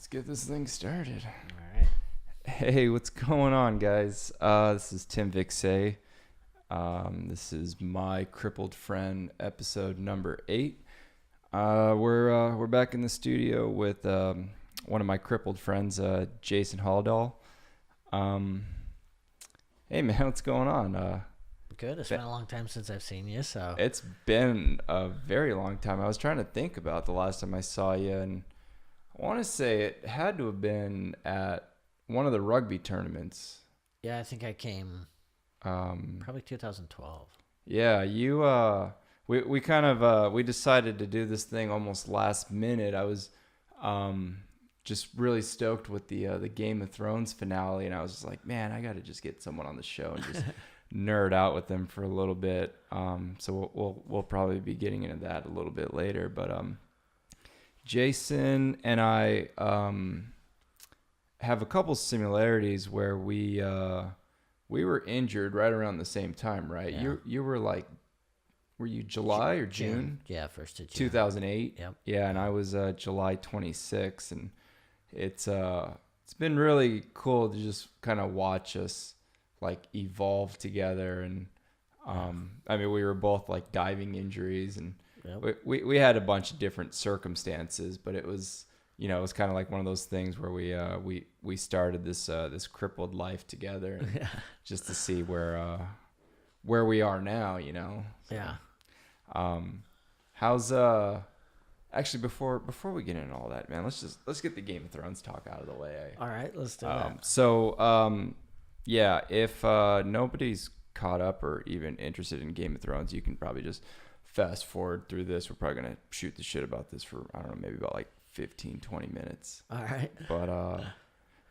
Let's get this thing started. All right. Hey, what's going on, guys? This is Tim Vixay. This is my crippled friend, episode number 8. We're back in the studio with one of my crippled friends, Jason Holdahl. Hey, man, what's going on? Good. It's been a long time since I've seen you, so It's been a very long time. I was trying to think about the last time I saw you, and I want to say it had to have been at one of the rugby tournaments. yeah, I think I came probably 2012. Yeah, we kind of we decided to do this thing almost last minute. I was just really stoked with the Game of Thrones finale, and I was just like, man, I got to just get someone on the show and just nerd out with them for a little bit. So we'll probably be getting into that a little bit later, but Jason and I have a couple similarities where we were injured right around the same time, right? Yeah. You were like, were you July or June? Yeah, 1st of June. 2008. Yep. Yeah, and I was July 26, and it's been really cool to just kind of watch us like evolve together. And I mean, we were both like diving injuries, and Yep. we had a bunch of different circumstances, but it was, you know, it was kind of like one of those things where we started this crippled life together, and Yeah. just to see where we are now, you know. So, Yeah. How's actually before we get into all that, man, let's get the Game of Thrones talk out of the way. All right, let's do that. So yeah, if nobody's caught up or even interested in Game of Thrones, you can probably just fast forward through this. We're probably gonna shoot the shit about this for, I don't know, maybe about like 15-20 minutes. All right. But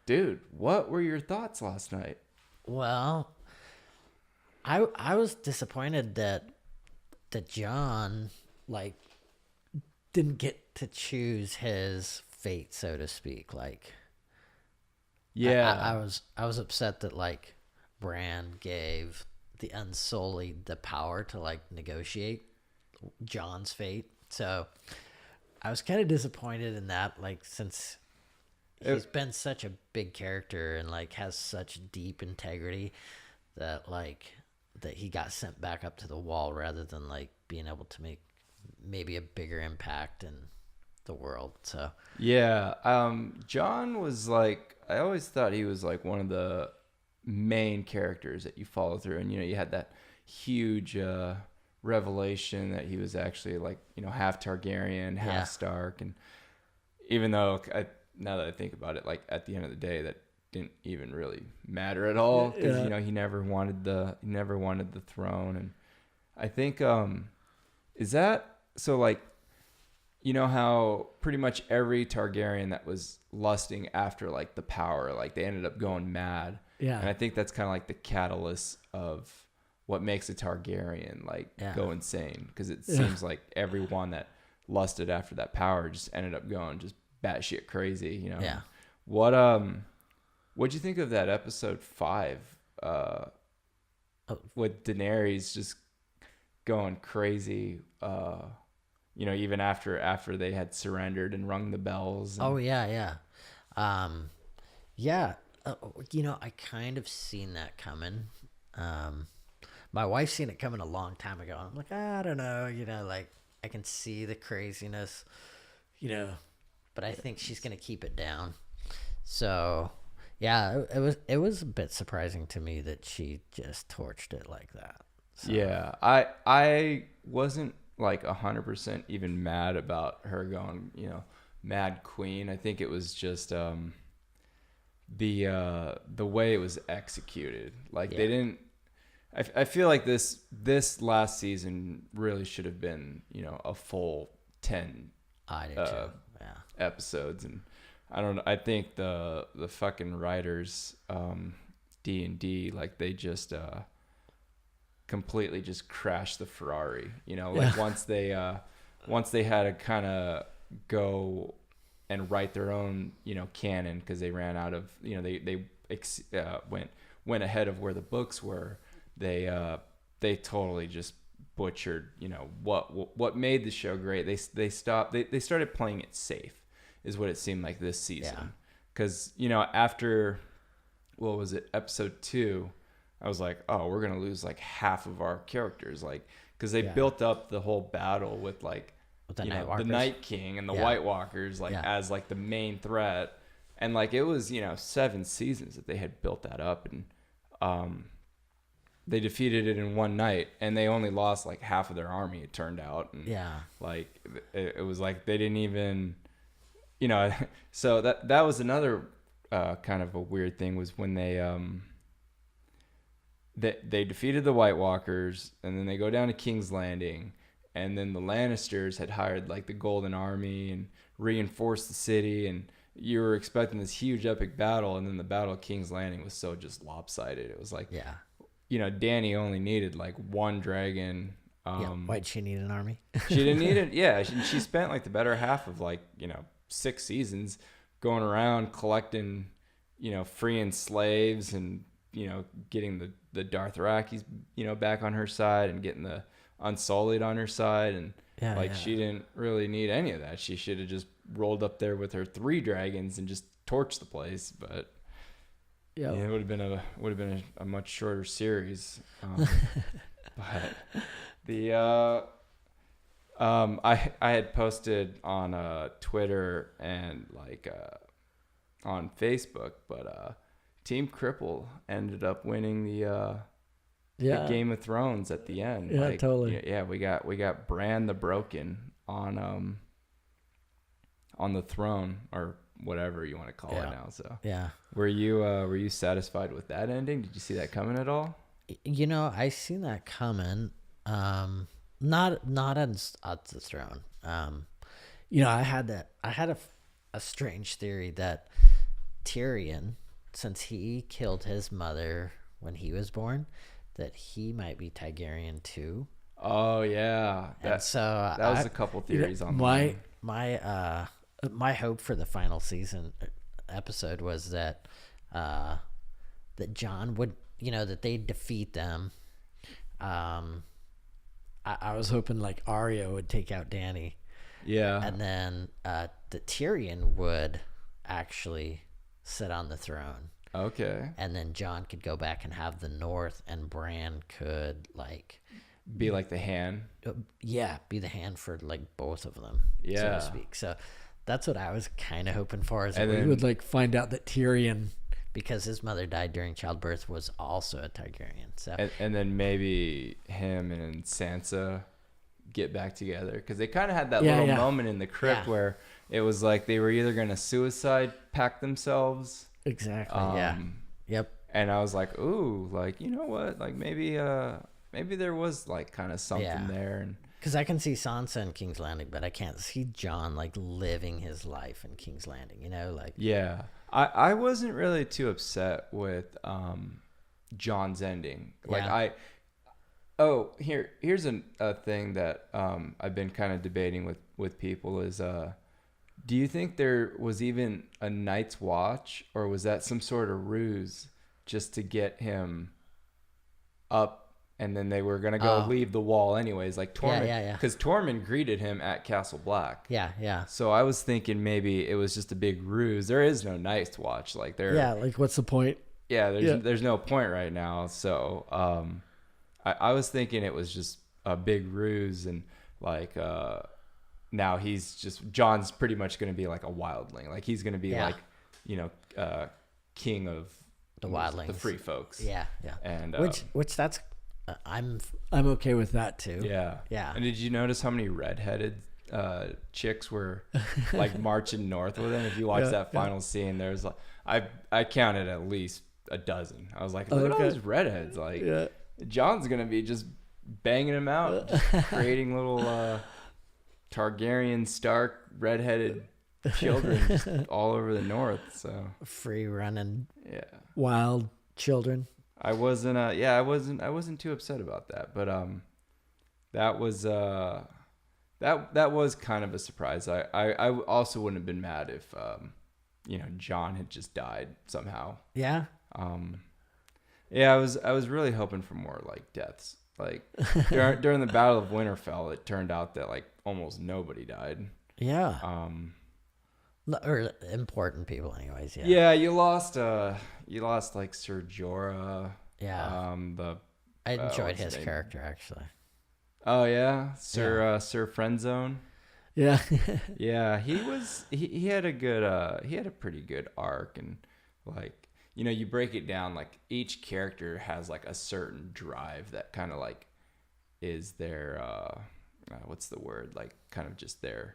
dude, what were your thoughts last night? Well, I was disappointed that John like didn't get to choose his fate, so to speak. Like, Yeah. I was upset that like Bran gave the Unsullied the power to like negotiate John's fate. So I was kind of disappointed in that, like, since he's been such a big character and like has such deep integrity that he got sent back up to the wall rather than like being able to make maybe a bigger impact in the world. So Yeah, John was like, I always thought he was like one of the main characters that you follow through, and you know, you had that huge revelation that he was actually like, you know, half Targaryen, half Yeah. Stark, and even though now that I think about it, like at the end of the day, that didn't even really matter at all, because you know, he never wanted the throne. And I think is that so, like, you know how pretty much every Targaryen that was lusting after like the power, like they ended up going mad. yeah, And I think that's kind of like the catalyst of what makes a Targaryen like go insane, because it seems like everyone that lusted after that power just ended up going just batshit crazy, you know. Yeah. What'd you think of that episode 5 with Daenerys just going crazy, you know, even after they had surrendered and rung the bells? Oh yeah. Yeah. You know, I kind of seen that coming. My wife's seen it coming a long time ago. I'm like, I don't know, you know, like I can see the craziness, you know, but I think she's gonna keep it down. So yeah, it was a bit surprising to me that she just torched it like that. So. Yeah, I wasn't like 100% even mad about her going, you know, Mad Queen. I think it was just the way it was executed. Like they didn't. I feel like this last season really should have been, you know, a full 10 I do too. Yeah. episodes, and I don't know. I think the fucking writers, D&D, like they just completely just crashed the Ferrari. You know, like once they had to kind of go and write their own, you know, canon, because they ran out of, you know, they went ahead of where the books were. They totally just butchered, you know, what made the show great. They stopped. They started playing it safe is what it seemed like this season. Yeah. Because, you know, after, what was it, episode 2, I was like, oh, we're going to lose like half of our characters. Like, because they built up the whole battle with like, with the you Night know, the Night King and the White Walkers, like as like the main threat. And like, it was, you know, 7 seasons that they had built that up. And they defeated it in one night, and they only lost like half of their army, it turned out. And like, it was like they didn't even, you know, so that was another kind of a weird thing, was when they defeated the White Walkers, and then they go down to King's Landing, and then the Lannisters had hired like the Golden Army and reinforced the city, and you were expecting this huge epic battle, and then the Battle of King's Landing was so just lopsided. It was like, you know, Dany only needed like 1 dragon. Why'd she need an army? She didn't need it. Yeah, she spent like the better half of like, you know, 6 seasons going around collecting, you know, freeing slaves and, you know, getting the Dothrakis, you know, back on her side, and getting the Unsullied on her side. And she didn't really need any of that. She should have just rolled up there with her 3 dragons and just torched the place. But yeah, it would have been a much shorter series. But the I had posted on Twitter and like on Facebook, but Team Crippled ended up winning the Game of Thrones at the end. Yeah, like, totally. Yeah, we got Bran the Broken on the throne, or whatever you want to call it now. So were you satisfied with that ending? Did you see that coming at all? You know, I seen that coming. Not at the throne. You know, I had a strange theory that Tyrion, since he killed his mother when he was born, that he might be Targaryen too. Oh yeah, that was a couple theories on my hope for the final season episode was that that Jon would, you know, that they'd defeat them. I was hoping like Arya would take out Dany. Yeah. And then the Tyrion would actually sit on the throne. Okay. And then Jon could go back and have the North, and Bran could like be like the hand. Be the hand for like both of them, so to speak. So that's what I was kind of hoping for, is that we would like find out that Tyrion, because his mother died during childbirth, was also a Targaryen. So and then maybe him and Sansa get back together, because they kind of had that little moment in the crypt where it was like they were either going to suicide pact themselves. Exactly. Yep. And I was like, ooh, like, you know what? Like maybe there was like kind of something there. And because I can see Sansa in King's Landing, but I can't see Jon like living his life in King's Landing, you know, like. Yeah. I wasn't really too upset with Jon's ending. Like here's a thing that I've been kind of debating with people is do you think there was even a Night's Watch, or was that some sort of ruse just to get him up, and then they were going to go leave the wall anyways, like Tormund, because Tormund greeted him at Castle Black. So I was thinking maybe it was just a big ruse. There is no Night's Watch, like like what's the point? There's no point right now. So I was thinking it was just a big ruse, and like now Jon's pretty much going to be like a wildling, like he's going to be like, you know, king of the wildlings, the free folks. And which that's I'm okay with that too. Yeah. And did you notice how many redheaded chicks were like marching north with him? If you watch that final scene, there's like I counted at least a dozen. I was like, look at all these redheads. Like Jon's gonna be just banging them out, just creating little Targaryen Stark redheaded children just all over the north. So free running wild children. I wasn't too upset about that, but that was that was kind of a surprise. I also wouldn't have been mad if you know, Jon had just died somehow. I was really hoping for more like deaths. Like during the Battle of Winterfell, it turned out that like almost nobody died. Or important people, anyways. Yeah. Yeah, you lost like Sir Jorah. Yeah. The I enjoyed what's his his name? character actually. Oh yeah, Sir Friendzone. Yeah. Yeah, he had a pretty good arc, and like you break it down, like each character has like a certain drive that kind of like is their what's the word, like kind of just their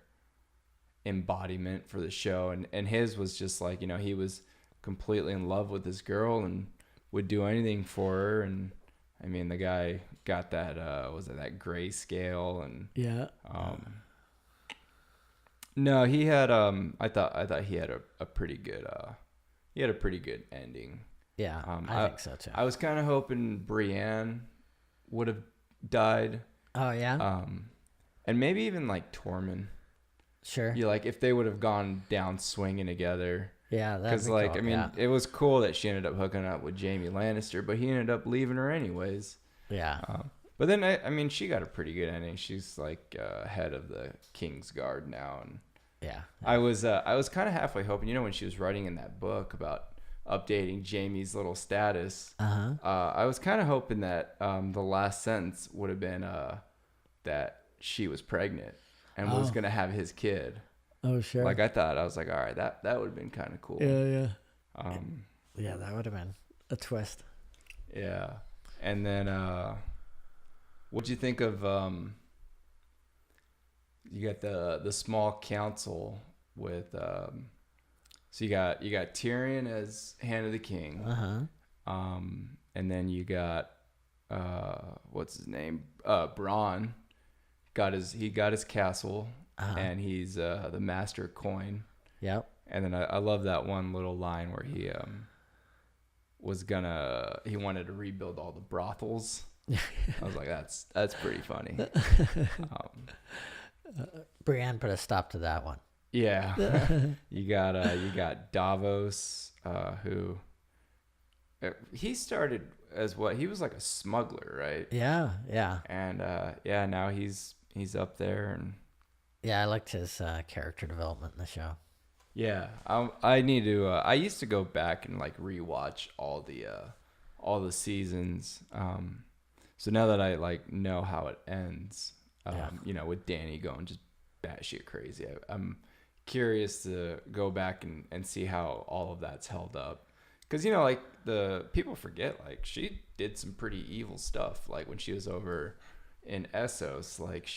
embodiment for the show, and his was just like he was completely in love with this girl and would do anything for her. And I mean, the guy got that was it that grayscale, and Yeah. no, he had I thought he had a pretty good ending. Yeah, I think so too. I was kind of hoping Brienne would have died. Oh yeah. And maybe even like Tormund. Sure. You like if they would have gone down swinging together. Yeah, because like cool. I mean, it was cool that she ended up hooking up with Jaime Lannister, but he ended up leaving her anyways. Yeah. But then I mean, she got a pretty good ending. She's like head of the King's Guard now, and yeah. I was kind of halfway hoping, when she was writing in that book about updating Jaime's little status. I was kind of hoping that the last sentence would have been that she was pregnant and was gonna have his kid. Oh sure. Like I was like, all right, that would have been kind of cool. Yeah. Yeah, that would have been a twist. Yeah, and then what'd you think of you got the small council with so you got Tyrion as Hand of the King. And then you got what's his name? Bronn got his castle, and he's the master coin. Yep. And then I love that one little line where he wanted to rebuild all the brothels. I was like, that's pretty funny. Brienne put a stop to that one. Yeah. you got Davos, who he started as what? He was like a smuggler, right? Yeah. And now he's up there, and yeah, I liked his character development in the show. Yeah, I need to. I used to go back and like rewatch all the seasons. So now that I like know how it ends, with Danny going just batshit crazy, I'm curious to go back and see how all of that's held up. Because like the people forget, like she did some pretty evil stuff. Like when she was over in Essos, like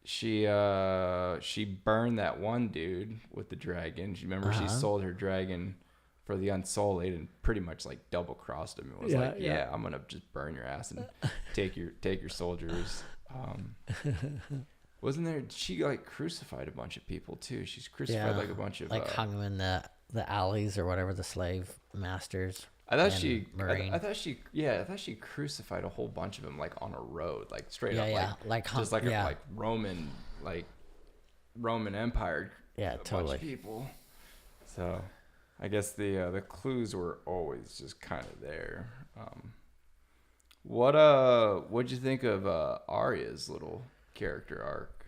she burned that one dude with the dragon. You remember she sold her dragon for the Unsullied and pretty much like double crossed him. It was I'm gonna just burn your ass and take your soldiers. Wasn't there? She like crucified a bunch of people too. She's crucified like a bunch of hung them in the alleys or whatever, the slave masters. I thought she crucified a whole bunch of them like on a road, like straight up, like Roman Empire. Yeah, totally. Bunch of people. So, I guess the clues were always just kind of there. What'd you think of Arya's little character arc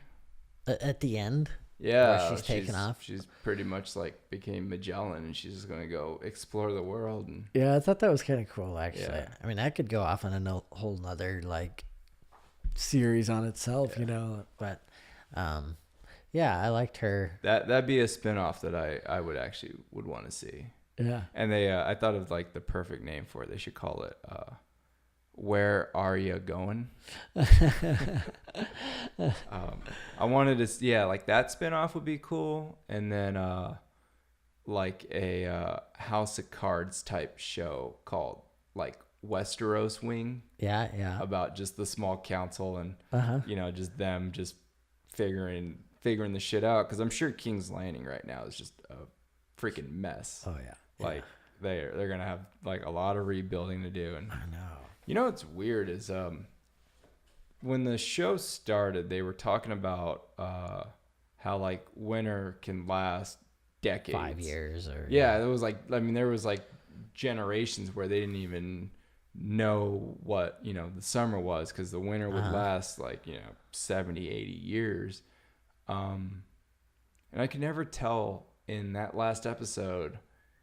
at the end? Yeah, where she's taken off. She's pretty much like became Magellan, and she's just gonna go explore the world. And yeah, I thought that was kind of cool, actually. Yeah. I mean, that could go off on a whole nother like series on itself, But yeah, I liked her. That'd be a spinoff that I would want to see. Yeah, and they I thought of like the perfect name for it. They should call it Where Are You Going? I wanted to, like that spinoff would be cool, and then like a House of Cards type show called like Westeros Wing. Yeah. About just the small council and just them just figuring the shit out, because I'm sure King's Landing right now is just a freaking mess. Oh yeah. Like they're gonna have like a lot of rebuilding to do, and I know. You know what's weird is when the show started, they were talking about how like winter can last decades. 5 years or there was like generations where they didn't even know what the summer was, because the winter would last like 70-80 years. And I could never tell in that last episode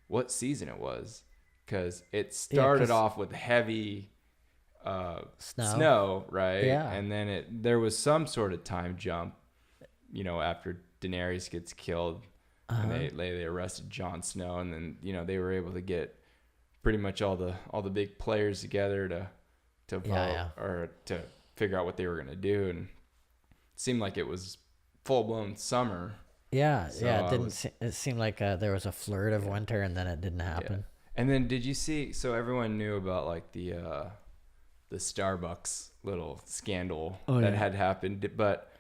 what season it was, because it started off with heavy snow, right? Yeah. And then there was some sort of time jump, you know, after Daenerys gets killed, and they arrested Jon Snow, and then, you know, they were able to get pretty much all the big players together to vote or to figure out what they were going to do, and it seemed like it was full-blown summer. Yeah, so it seemed like there was a flirt of winter, and then it didn't happen. Yeah. And then did you see, so everyone knew about like the Starbucks little scandal had happened, but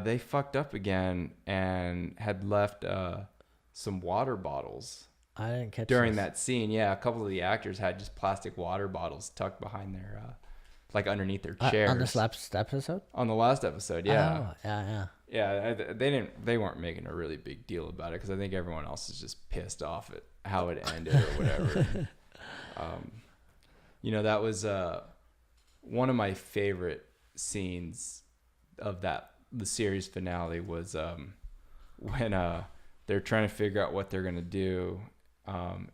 they fucked up again and had left some water bottles. I didn't catch during that scene. Yeah, a couple of the actors had just plastic water bottles tucked behind their like underneath their chairs. On this last episode? On the last episode, yeah. Oh, yeah. Yeah, they weren't making a really big deal about it, because I think everyone else is just pissed off at how it ended or whatever. You know, that was one of my favorite scenes of the series finale was when they're trying to figure out what they're gonna do,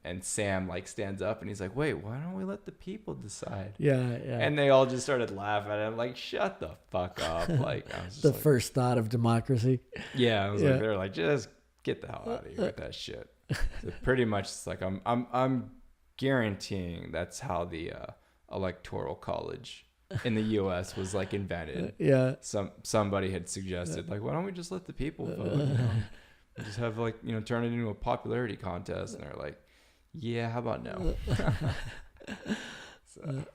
and Sam like stands up and he's like, "Wait, why don't we let the people decide?" Yeah. And they all just started laughing at him, like, "Shut the fuck up!" Like, I was just the first thought of democracy. Yeah, I was like, they're like, just get the hell out of here with that shit. So pretty much, it's like I'm guaranteeing that's how the electoral college in the U.S. was like invented. Yeah. Somebody had suggested, like, why don't we just let the people vote? You know? Just have, like, you know, turn it into a popularity contest. And they're like, yeah, how about no? So,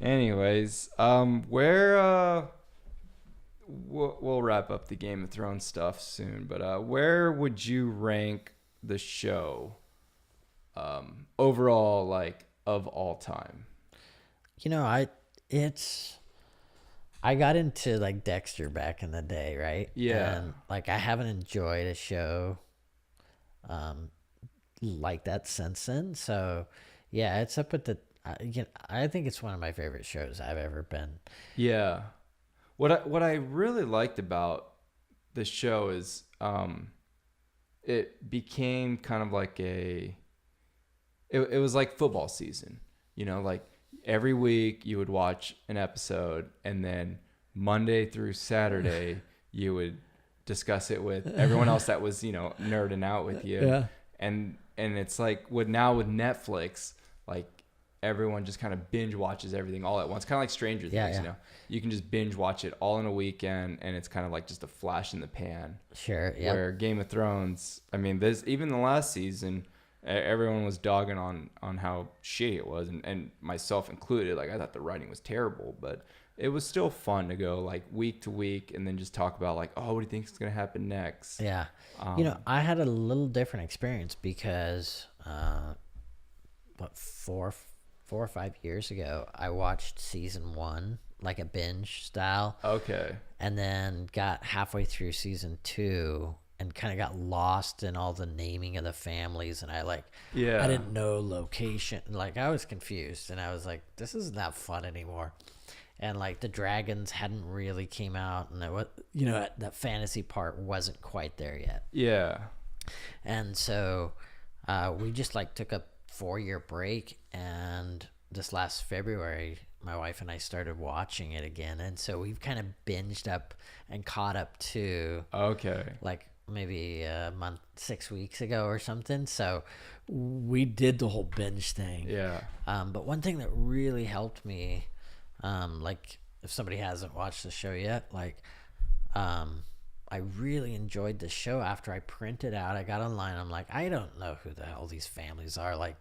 anyways, we'll wrap up the Game of Thrones stuff soon, but where would you rank the show overall, like, of all time? You know, I got into like Dexter back in the day, right? Yeah. And like I haven't enjoyed a show like that since then. So yeah, it's up at I think it's one of my favorite shows I've ever been. Yeah. What I really liked about the show is it became kind of like it was like football season, you know, like every week you would watch an episode, and then Monday through Saturday you would discuss it with everyone else that was, you know, nerding out with you. Yeah. And it's like with Netflix, like everyone just kind of binge watches everything all at once, kind of like Stranger Things. You know, you can just binge watch it all in a weekend, and it's kind of like just a flash in the pan. Sure. Yeah. Where Game of Thrones, I mean, even the last season, everyone was dogging on how shitty it was, and myself included. Like, I thought the writing was terrible, but it was still fun to go like week to week and then just talk about like, oh, what do you think is going to happen next? Yeah. You know, I had a little different experience because four or 5 years ago, I watched season 1 like a binge style. Okay. And then got halfway through season 2 and kind of got lost in all the naming of the families, and I didn't know location. Like, I was confused, and I was like, this isn't that fun anymore. And like the dragons hadn't really came out, and that fantasy part wasn't quite there yet. Yeah. And so we just like took a 4-year break, and this last February my wife and I started watching it again, and so we've kind of binged up and caught up to like maybe a month, 6 weeks ago or something. So we did the whole binge thing. Yeah. But one thing that really helped me, like if somebody hasn't watched the show yet, like I really enjoyed the show after I printed out. I got online. I'm like, I don't know who the hell these families are. Like,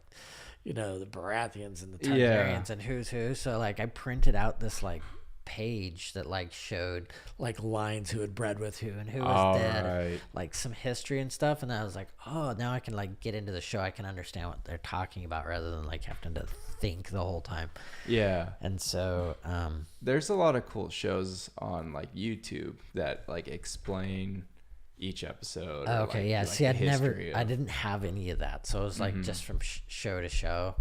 you know, the Baratheons and the Targaryens and who's who. So like I printed out this like page that like showed like lines who had bred with who and who was dead, and, like some history and stuff. And I was like, oh, now I can like get into the show. I can understand what they're talking about rather than like having to think the whole time. Yeah. And so there's a lot of cool shows on like YouTube that like explain each episode. Okay. Yeah. See, I didn't have any of that. So it was like just from show to show.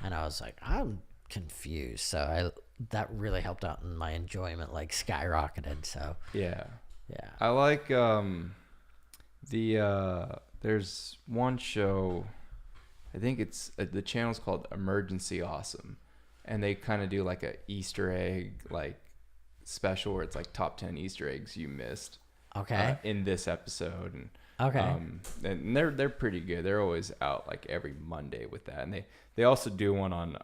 And I was like, I'm confused. So that really helped out, and my enjoyment like skyrocketed. So yeah. Yeah. I like There's one show, I think it's the channel's called Emergency Awesome, and they kind of do like a Easter egg like special where it's like top 10 Easter eggs you missed. Okay. In this episode, and okay. And they're pretty good. They're always out like every Monday with that, and they also do one on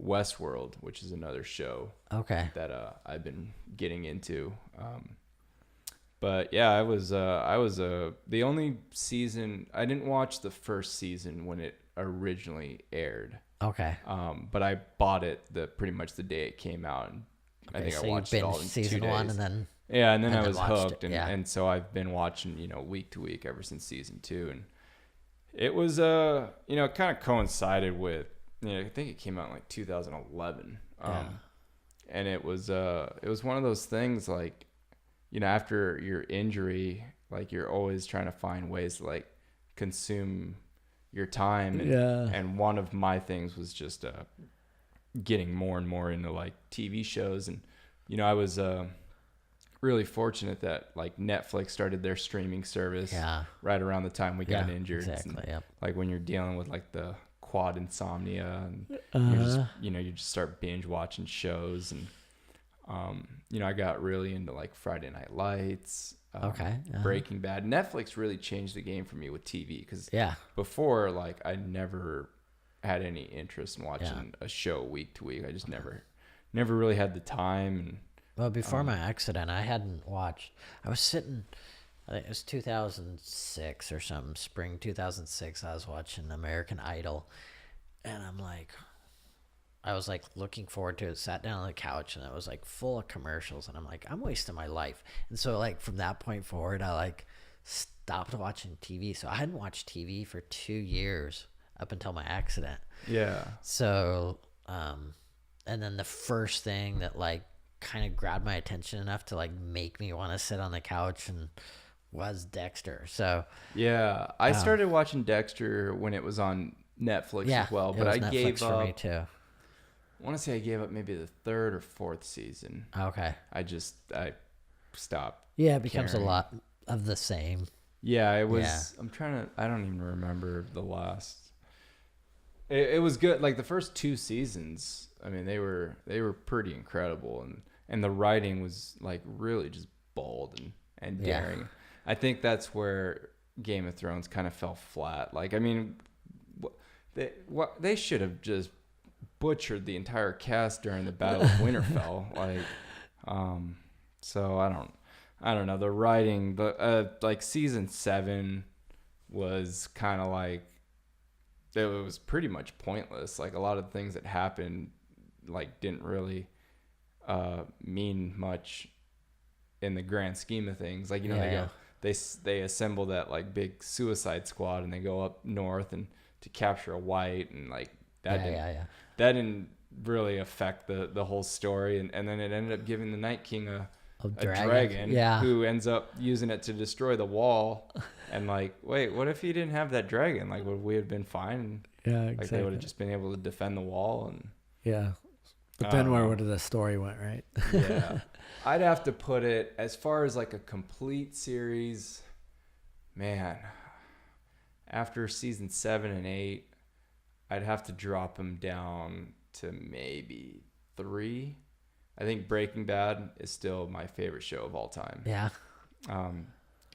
Westworld, which is another show. Okay. That I've been getting into. But yeah, I was the only season I didn't watch the first season when it originally aired. Okay. But I bought it pretty much the day it came out, and I think so I watched it all in season 2 days. 1 and then and then I was hooked, it, yeah. and so I've been watching week to week ever since season 2, and it was it kind of coincided with I think it came out in like 2011, and it was one of those things like after your injury, like you're always trying to find ways to like consume your time, and one of my things was just getting more and more into like TV shows, and I was really fortunate that like Netflix started their streaming service right around the time we got injured. Exactly. Yep. Like when you're dealing with like the quad insomnia, and you just start binge watching shows, and I got really into like Friday Night Lights. Breaking Bad. Netflix really changed the game for me with TV, because before, like, I never had any interest in watching a show week to week. I just never really had the time. And well, before my accident, I hadn't watched. I was sitting, I think it was 2006 or something, spring 2006. I was watching American Idol, and I was like looking forward to it. Sat down on the couch, and it was like full of commercials, and I'm like, I'm wasting my life. And so like from that point forward, I like stopped watching TV. So I hadn't watched TV for 2 years up until my accident. Yeah. So, and then the first thing that like kind of grabbed my attention enough to like make me want to sit on the couch and was Dexter. So yeah, I started watching Dexter when it was on Netflix as well, but I gave up. For me too. I want to say I gave up maybe the 3rd or 4th season. Okay. I stopped. Yeah, it becomes a lot of the same. Yeah, it was. Yeah. I don't even remember the last. It was good. Like the first 2 seasons, I mean, they were pretty incredible, and the writing was like really just bold and daring. I think that's where Game of Thrones kind of fell flat. Like, I mean, they should have just butchered the entire cast during the Battle of Winterfell. Like, so I don't know. The writing, like season 7 was kind of like, it was pretty much pointless. Like a lot of the things that happened, like didn't really mean much in the grand scheme of things. Like, they assemble that like big suicide squad, and they go up north and to capture a white, and like that didn't really affect the whole story. And then it ended up giving the Night King a dragon who ends up using it to destroy the wall. And like, wait, what if he didn't have that dragon? Like, would we have been fine? Yeah, exactly. Like, they would have just been able to defend the wall. And but then where would the story went, right? Yeah. I'd have to put it, as far as like a complete series, man, after season 7 and 8, I'd have to drop them down to maybe 3. I think Breaking Bad is still my favorite show of all time. Yeah.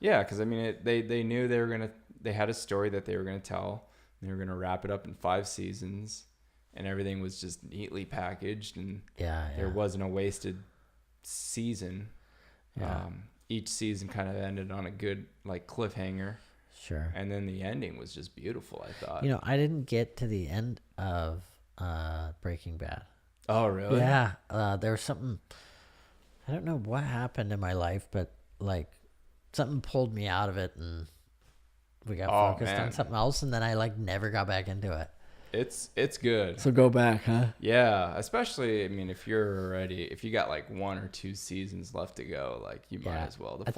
Yeah, because I mean, they knew they had a story that they were gonna tell. They were gonna wrap it up in 5 seasons, and everything was just neatly packaged, and there wasn't a wasted season. Yeah. Each season kind of ended on a good like cliffhanger. Sure. And then the ending was just beautiful, I thought. I didn't get to the end of Breaking Bad. Oh, really? Yeah. There was something, I don't know what happened in my life, but like something pulled me out of it, and we got focused on something else, and then I like never got back into it. It's good. So go back, huh? Yeah, especially, I mean, if you got like 1 or 2 seasons left to go, like you might as well. The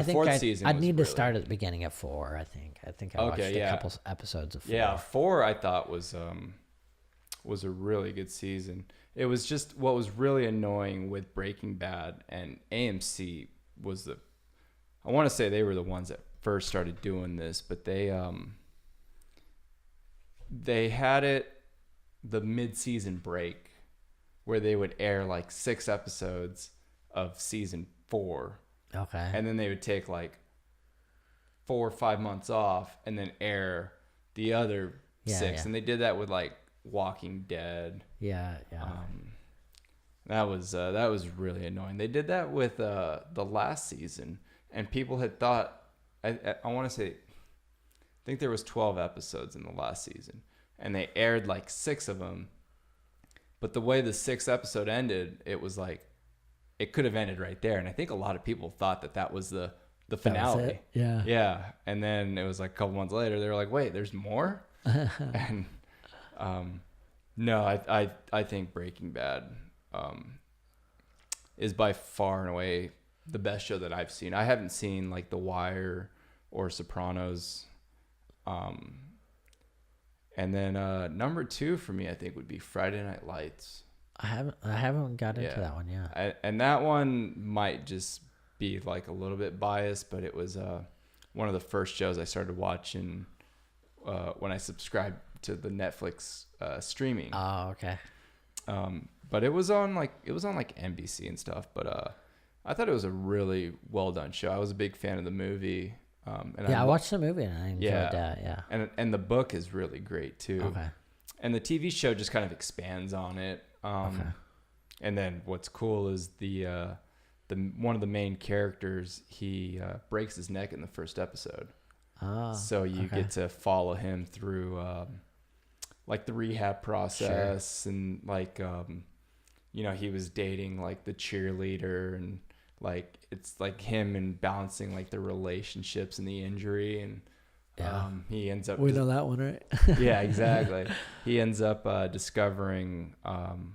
fourth season. I'd need to start at the beginning of 4. I think I watched a couple episodes of 4. Yeah, 4 I thought was a really good season. It was just, what was really annoying with Breaking Bad, and AMC was I want to say they were the ones that first started doing this, but they had it the mid-season break where they would air like 6 episodes of season 4. Okay. And then they would take like 4 or 5 months off and then air the other 6. Yeah. And they did that with like Walking Dead. Yeah. That was really annoying. They did that with the last season, and people had thought, I want to say, I think there was 12 episodes in the last season, and they aired like 6 of them. But the way the 6th episode ended, it was like it could have ended right there, and I think a lot of people thought that was the finale. That was it? Yeah. Yeah, and then it was like a couple months later, they were like, "Wait, there's more?" And no, I think Breaking Bad is by far and away the best show that I've seen. I haven't seen like The Wire or Sopranos. And then number 2 for me, I think, would be Friday Night Lights. I haven't got into that one yet. And that one might just be like a little bit biased, but it was one of the first shows I started watching when I subscribed to the Netflix streaming. Oh, okay. But it was on like NBC and stuff. But I thought it was a really well done show. I was a big fan of the movie. I watched the movie and I enjoyed that. Yeah. And the book is really great too. Okay. And the TV show just kind of expands on it. Okay. And then what's cool is the one of the main characters, he breaks his neck in the first episode. Oh, so you get to follow him through like the rehab process. Sure. And like he was dating like the cheerleader, and like it's like him and balancing like the relationships and the injury, and he ends up know that one, right? Yeah, exactly. He ends up discovering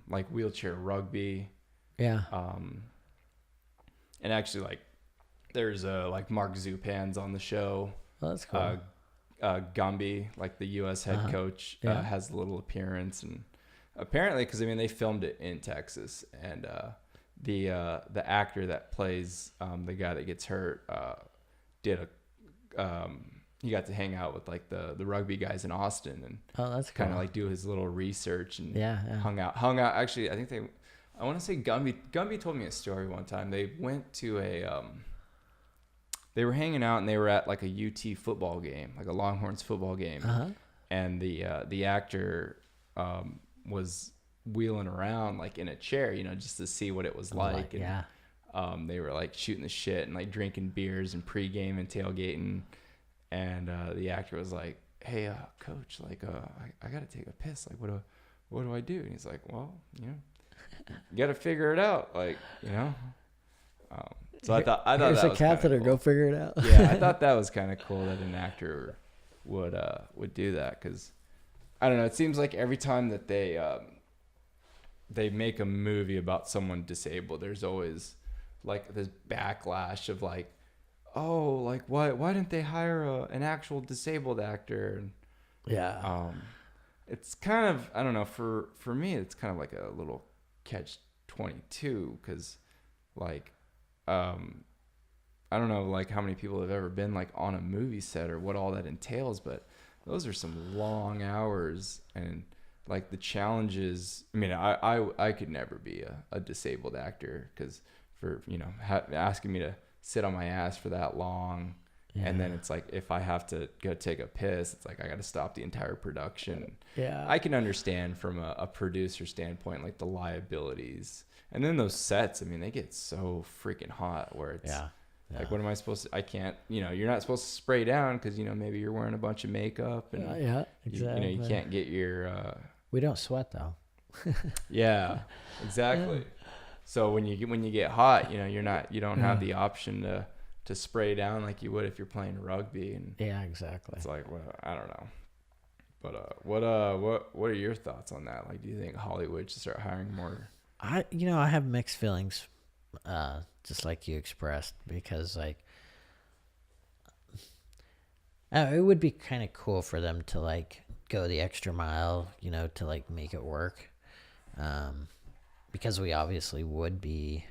like wheelchair rugby. Yeah. And actually, like, there's like Mark Zupan's on the show. Oh, that's cool. Gumby, like the U.S. head coach, has a little appearance, and apparently, because I mean they filmed it in Texas, and the actor that plays the guy that gets hurt he got to hang out with like the rugby guys in Austin, and that's cool. Kind of like do his little research, and hung out. Actually, I think I want to say Gumby told me a story one time. They went to they were hanging out, and they were at like a UT football game, like a Longhorns football game. And the actor was wheeling around like in a chair, just to see what it was like. And they were like shooting the shit and like drinking beers and pregame and tailgating. And the actor was like, "Hey, coach, like I gotta take a piss. Like, what do I do?" And he's like, "Well, you got to figure it out, like, So I thought there's that a was catheter. cool. Go figure it out. Yeah, I thought that was kind of cool that an actor would do that, because I don't know. It seems like every time that they make a movie about someone disabled, there's always like this backlash of like, oh, like why didn't they hire an actual disabled actor? And, it's kind of, I don't know, for me it's kind of like a little catch-22, because like I don't know like how many people have ever been like on a movie set or what all that entails, but those are some long hours, and like the challenges. I mean, I could never be a disabled actor, because for asking me to sit on my ass for that long. And then it's like, if I have to go take a piss, it's like I got to stop the entire production. Yeah, I can understand from a producer standpoint, like the liabilities. And then those sets, I mean, they get so freaking hot where it's like, what am I supposed to? I can't. You're not supposed to spray down because maybe you're wearing a bunch of makeup, and exactly. You can't get your. We don't sweat though. Yeah, exactly. So when you get hot, you don't have the option to spray down like you would if you're playing rugby. And exactly. It's like, well, I don't know. But what are your thoughts on that? Like, do you think Hollywood should start hiring more? I have mixed feelings, just like you expressed, because like it would be kind of cool for them to like go the extra mile, to like make it work, because we obviously would be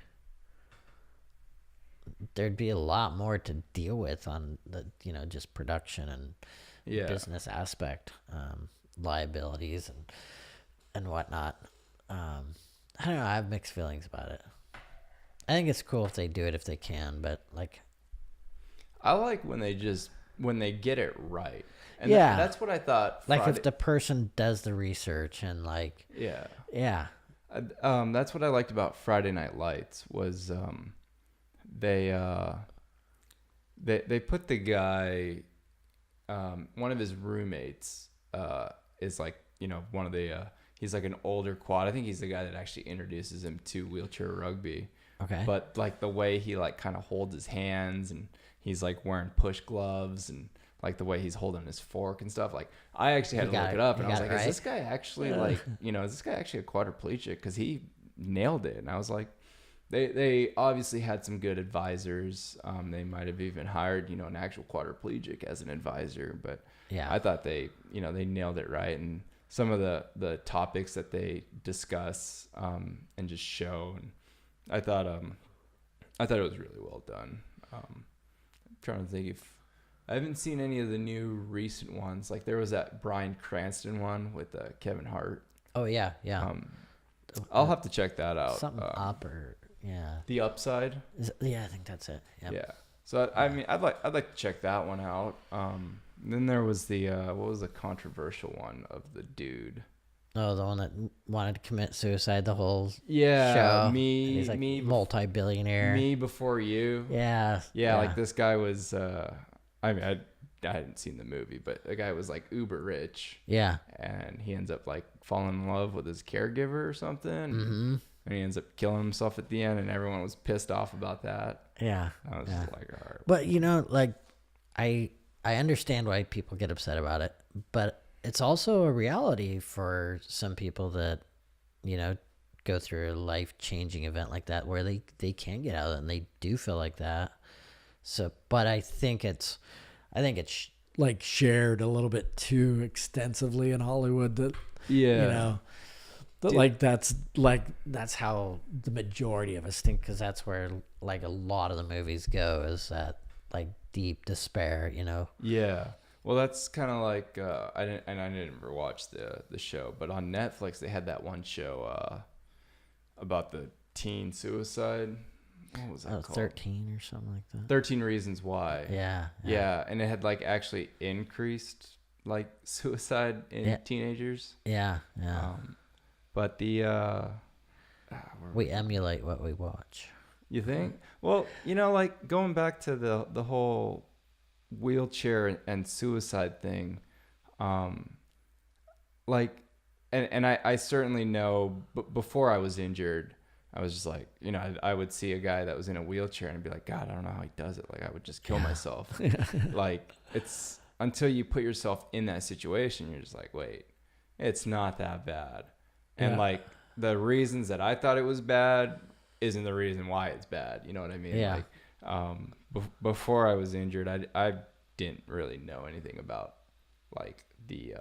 there'd be a lot more to deal with on the, just production and business aspect, liabilities and whatnot. I don't know. I have mixed feelings about it. I think it's cool if they do it if they can, but like, I like when they get it right. And that's what I thought. Like if the person does the research and like, that's what I liked about Friday Night Lights was they put the guy, one of his roommates is like, one of the he's like an older quad. I think he's the guy that actually introduces him to wheelchair rugby. Okay. But like the way he like kind of holds his hands and he's like wearing push gloves and like the way he's holding his fork and stuff. Like I actually had to look it up and I was like, is this guy actually like, is this guy actually a quadriplegic? Cause he nailed it. And I was like, they obviously had some good advisors. They might've even hired, an actual quadriplegic as an advisor, but I thought they nailed it right. And some of the topics that they discuss, and just show. And I thought it was really well done. I'm trying to think if I haven't seen any of the new recent ones. Like there was that Bryan Cranston one with Kevin Hart. Oh yeah. I'll have to check that out. Something The Upside. I think that's it. Yep. Yeah. So I mean, I'd like to check that one out. Then there was the what was the controversial one of the dude? Oh, the one that wanted to commit suicide. The whole show. He's like multi-billionaire. Me before you. Yeah. Like this guy was. I mean, I hadn't seen the movie, but the guy was like uber rich. Yeah. And he ends up like falling in love with his caregiver or something. Mm-hmm. And he ends up killing himself at the end, and everyone was pissed off about that. Yeah. I was just like, all right. But like, I understand why people get upset about it, but it's also a reality for some people that, go through a life-changing event like that where they can get out and they do feel like that. So, but I think it's like shared a little bit too extensively in Hollywood that, that's how the majority of us think, because that's where like a lot of the movies go, is that like deep despair, Yeah. Well, that's kind of like I didn't ever watch the show, but on Netflix they had that one show about the teen suicide. What was that called? 13 or something like that. 13 Reasons Why. Yeah. And it had like actually increased like suicide in teenagers. Yeah. But the we emulate what we watch. You think? Well, like going back to the whole wheelchair and suicide thing, like, and I certainly know, but before I was injured, I was just like, I would see a guy that was in a wheelchair and I'd be like, God, I don't know how he does it. Like I would just kill myself. Like it's until you put yourself in that situation, you're just like, wait, it's not that bad. And like the reasons that I thought it was bad isn't the reason why it's bad. You know what I mean? Yeah. Like, before I was injured, I didn't really know anything about like the,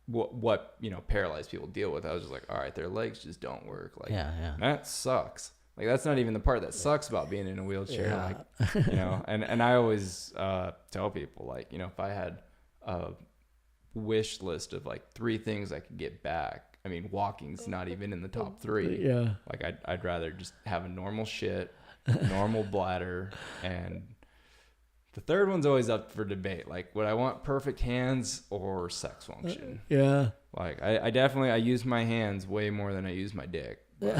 what paralyzed people deal with. I was just like, all right, their legs just don't work. Like, that sucks. Like that's not even the part that sucks about being in a wheelchair. Like, and I always tell people like, if I had a wish list of like 3 things I could get back, I mean, walking's not even in the top 3. Yeah. Like I'd rather just have a normal shit, normal bladder, and the third one's always up for debate. Like, would I want perfect hands or sex function? Yeah. Like, I use my hands way more than I use my dick. But,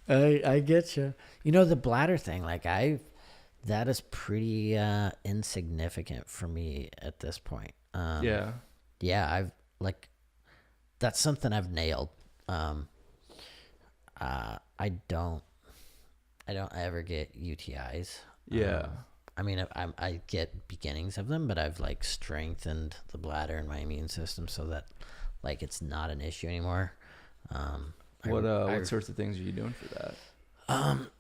I get you. The bladder thing, like that is pretty insignificant for me at this point. Yeah, I've like, that's something I've nailed. I don't ever get UTIs. Yeah. I mean, I get beginnings of them, but I've like strengthened the bladder and my immune system so that like it's not an issue anymore. What sorts of things are you doing for that?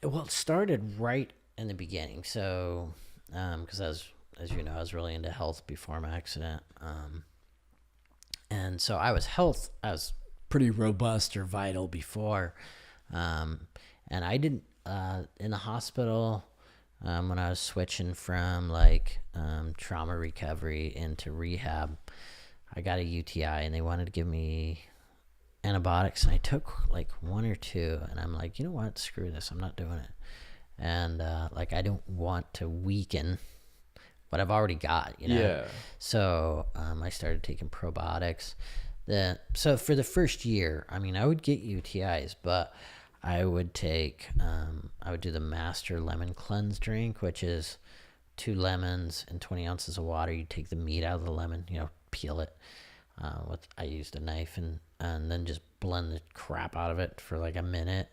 Well, it started right in the beginning. So, because as you know, I was really into health before my accident. And so I was pretty robust or vital before. And I didn't, in the hospital, when I was switching from like trauma recovery into rehab, I got a UTI and they wanted to give me antibiotics, and I took like 1 or 2, and I'm like, you know what, screw this, I'm not doing it. And like, I don't want to weaken what I've already got, you know? Yeah. So I started taking probiotics. So for the first year, I mean, I would get UTIs, but I would take, I would do the Master Lemon Cleanse drink, which is 2 lemons and 20 ounces of water. You take the meat out of the lemon, you know, peel it. I used a knife and then just blend the crap out of it for like a minute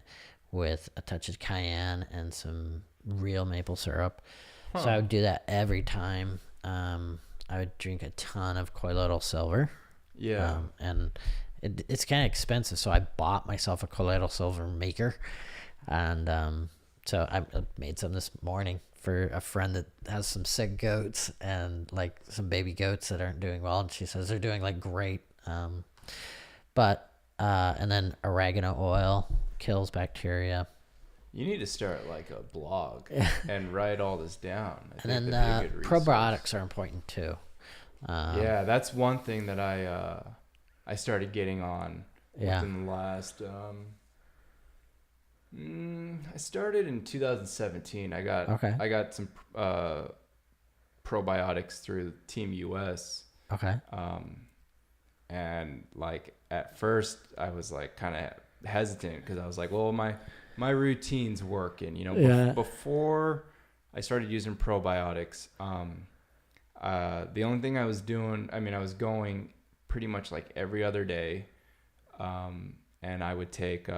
with a touch of cayenne and some real maple syrup. So I would do that every time. I would drink a ton of colloidal silver. Yeah. And it's kind of expensive, so I bought myself a colloidal silver maker. And so I made some this morning for a friend that has some sick goats and like some baby goats that aren't doing well, and she says they're doing like great. And then oregano oil kills bacteria. You need to start like a blog and write all this down. And then probiotics are important too. Yeah, that's one thing that I started getting on within the last. I started in 2017. I got some probiotics through Team US. Okay. And like at first I was like kind of hesitant because I was like, well, my routine's working, you know. Before I started using probiotics, the only thing I was doing, I mean, I was going pretty much like every other day, and I would take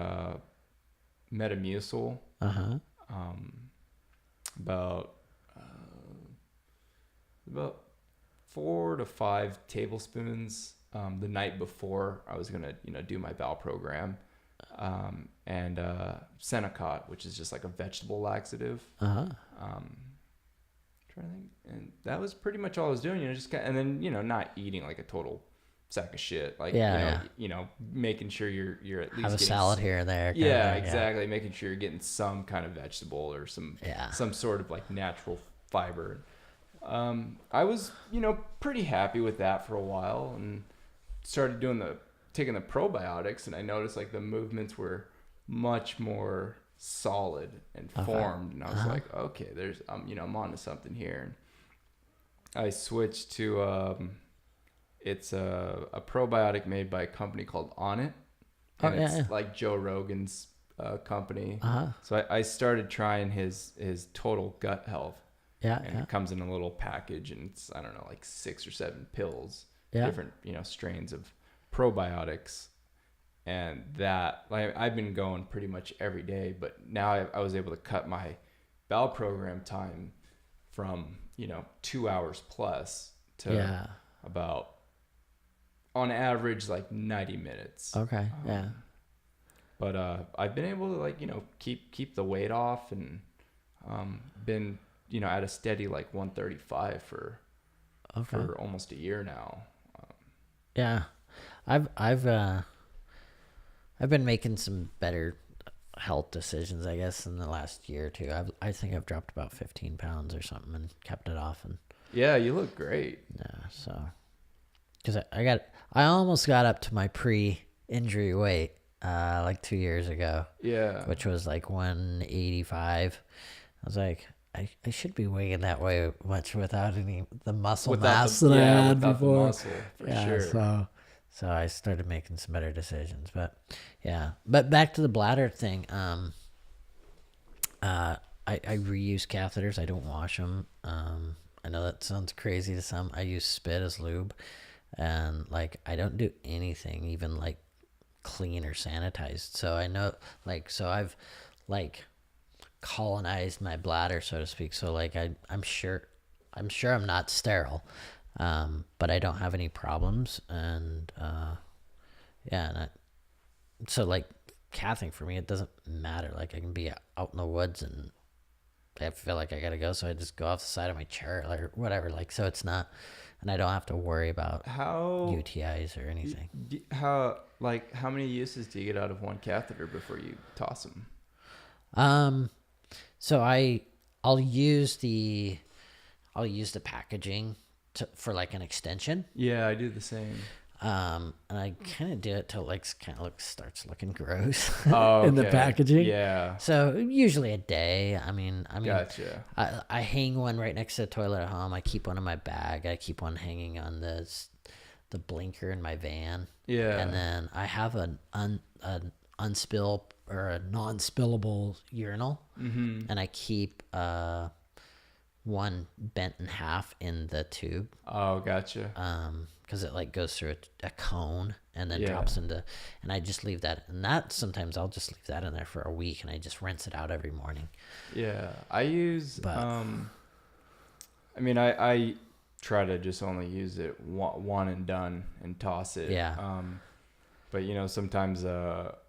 Metamucil, about 4 to 5 tablespoons the night before I was gonna, you know, do my bowel program, and Senecot, which is just like a vegetable laxative. Trying to think, and that was pretty much all I was doing, you know, and then, you know, not eating like a total sack of shit, like you know, making sure you're at least have a salad here and there. Exactly, making sure you're getting some kind of vegetable or some sort of like natural fiber. I was, you know, pretty happy with that for a while, and started taking the probiotics, and I noticed like the movements were much more solid and formed, and I was like, okay, there's you know, I'm onto something here. And I switched to it's a probiotic made by a company called On It, and it's like Joe Rogan's company. So I started trying his Total Gut Health, and it comes in a little package, and it's, I don't know, like 6 or 7 pills, different, you know, strains of probiotics. And that, like, I've been going pretty much every day, but now I was able to cut my bowel program time from, you know, 2 hours plus to about, on average, like 90 minutes. Okay. But I've been able to, like, you know, keep the weight off, and been, you know, at a steady like 135 for almost a year now. I've been making some better health decisions, I guess, in the last year or two. I think I've dropped about 15 pounds or something and kept it off. And yeah, you look great. Yeah, so because I almost got up to my pre-injury weight like 2 years ago. Yeah, which was like 185. I was like, I should be weighing that way much without the muscle mass that I had before. The muscle, for sure. So I started making some better decisions. But back to the bladder thing. I reuse catheters. I don't wash them. I know that sounds crazy to some. I use spit as lube, and like I don't do anything even like clean or sanitized. So I know, like, so I've like colonized my bladder, so to speak. So like I'm sure I'm not sterile, but I don't have any problems. And so like cathing for me, it doesn't matter. Like I can be out in the woods and I feel like I gotta go, so I just go off the side of my chair or whatever. Like, so it's not, and I don't have to worry about UTIs or anything. How many uses do you get out of one catheter before you toss them? So I'll use the packaging for like an extension. Yeah, I do the same. And I kind of do it till it starts looking gross Oh, in the packaging. Yeah. So usually a day. I mean, Gotcha. I hang one right next to the toilet at home. I keep one in my bag. I keep one hanging on the blinker in my van. Yeah. And then I have an unspill or a non-spillable urinal, and I keep one bent in half in the tube. Oh, gotcha. Because it like goes through a cone and then drops into, and I just leave that, and that sometimes I'll just leave that in there for a week, and I just rinse it out every morning. Yeah, I use. I mean, I try to just only use it one and done and toss it. Yeah. But you know, sometimes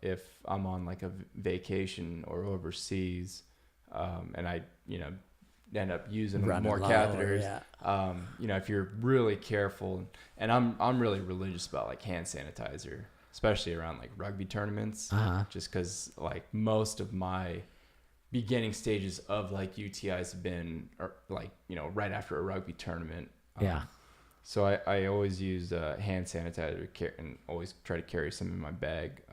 if I'm on like a vacation or overseas, and I end up using more catheters. You know, if you're really careful, and I'm really religious about like hand sanitizer, especially around like rugby tournaments, just because like most of my beginning stages of like UTIs have been like, you know, right after a rugby tournament. So I always use hand sanitizer and always try to carry some in my bag.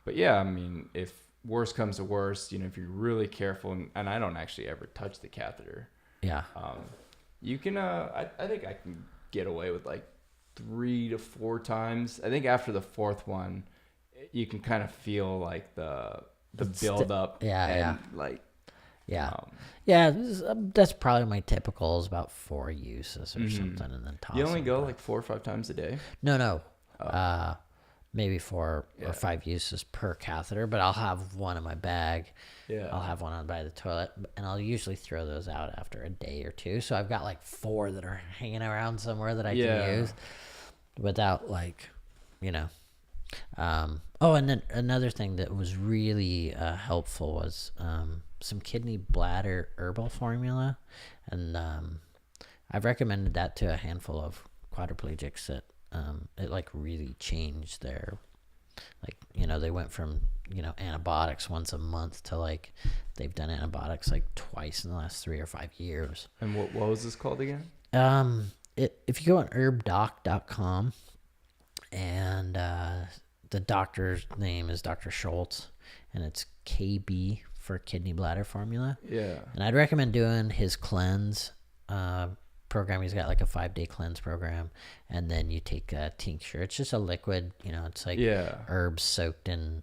But yeah, I mean, if worst comes to worst, you know, if you're really careful, and I don't actually ever touch the catheter. Yeah. You can, I think I can get away with like 3 to 4 times. I think after the 4th one, you can kind of feel like the build up. That's probably my typical is about 4 uses or something, and then toss. You only go like 4 or 5 times a day? No. Maybe 4 or 5 uses per catheter, but I'll have one in my bag. Yeah. I'll have one on by the toilet, and I'll usually throw those out after a day or 2. So I've got like 4 that are hanging around somewhere that I can use without like, you know. And then another thing that was really helpful was some kidney bladder herbal formula, and I've recommended that to a handful of quadriplegics that it like really changed their, like, you know, they went from, you know, antibiotics once a month to like they've done antibiotics like twice in the last 3 or 5 years. And what was this called again? If you go on herbdoc.com, and the doctor's name is Dr. Schultz, and it's KB for kidney bladder formula. Yeah. And I'd recommend doing his cleanse program. He's got like a 5-day cleanse program, and then you take a tincture. It's just a liquid, you know, it's like herbs soaked in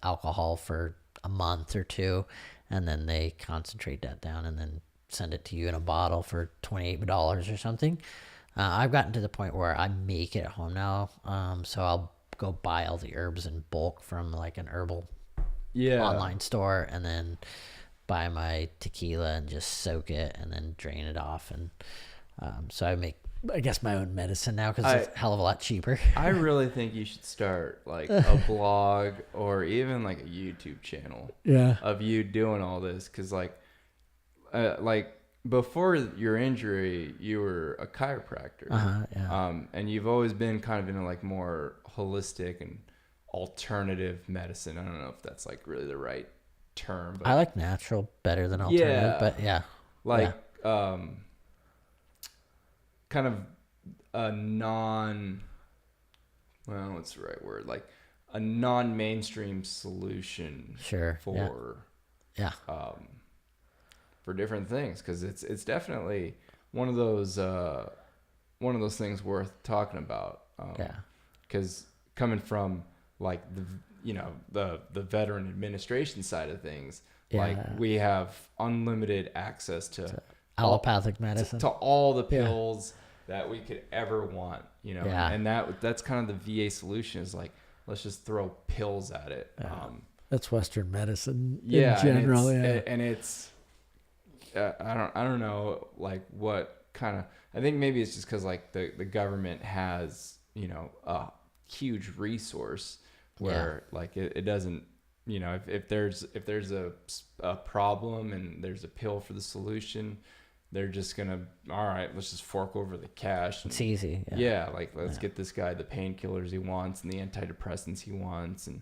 alcohol for a month or 2, and then they concentrate that down and then send it to you in a bottle for $28 or something. I've gotten to the point where I make it at home now, so I'll go buy all the herbs in bulk from like an herbal online store, and then buy my tequila and just soak it and then drain it off. And so I make, I guess, my own medicine now because it's a hell of a lot cheaper. I really think you should start like a blog or even like a YouTube channel of you doing all this, because like before your injury, you were a chiropractor, and you've always been kind of into like more holistic and alternative medicine. I don't know if that's like really the right term, but I like natural better than alternative, but kind of a what's the right word? Like a non-mainstream solution for different things, because it's definitely one of those things worth talking about. Because coming from like the veteran administration side of things, like we have unlimited access to allopathic medicine, to all the pills that we could ever want, you know, and that's kind of the VA solution, is like, let's just throw pills at it. That's Western medicine in general. And it's I don't know, like what kind of, I think maybe it's just because like the government has, you know, a huge resource where like it doesn't, you know, if there's a problem and there's a pill for the solution, they're just gonna, all right, let's just fork over the cash. It's easy. Like let's get this guy the painkillers he wants and the antidepressants he wants, and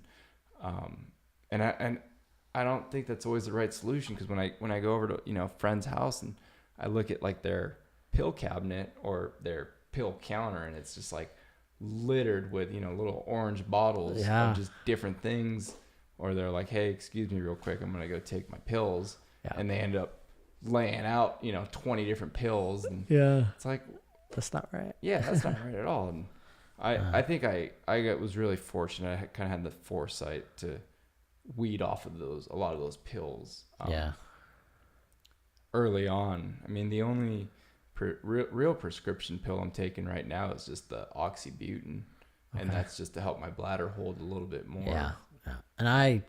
I don't think that's always the right solution, because when I go over to, a friend's house and I look at like their pill cabinet or their pill counter, and it's just like littered with, little orange bottles of just different things, or they're like, hey, excuse me real quick, I'm going to go take my pills. Yeah. And they end up laying out, 20 different pills. And it's like, that's not right. Yeah, that's not right at all. And I think I was really fortunate. I kind of had the foresight to weed off of a lot of those pills. Early on. I mean, the only real prescription pill I'm taking right now is just the oxybutynin, and that's just to help my bladder hold a little bit more. Yeah. And I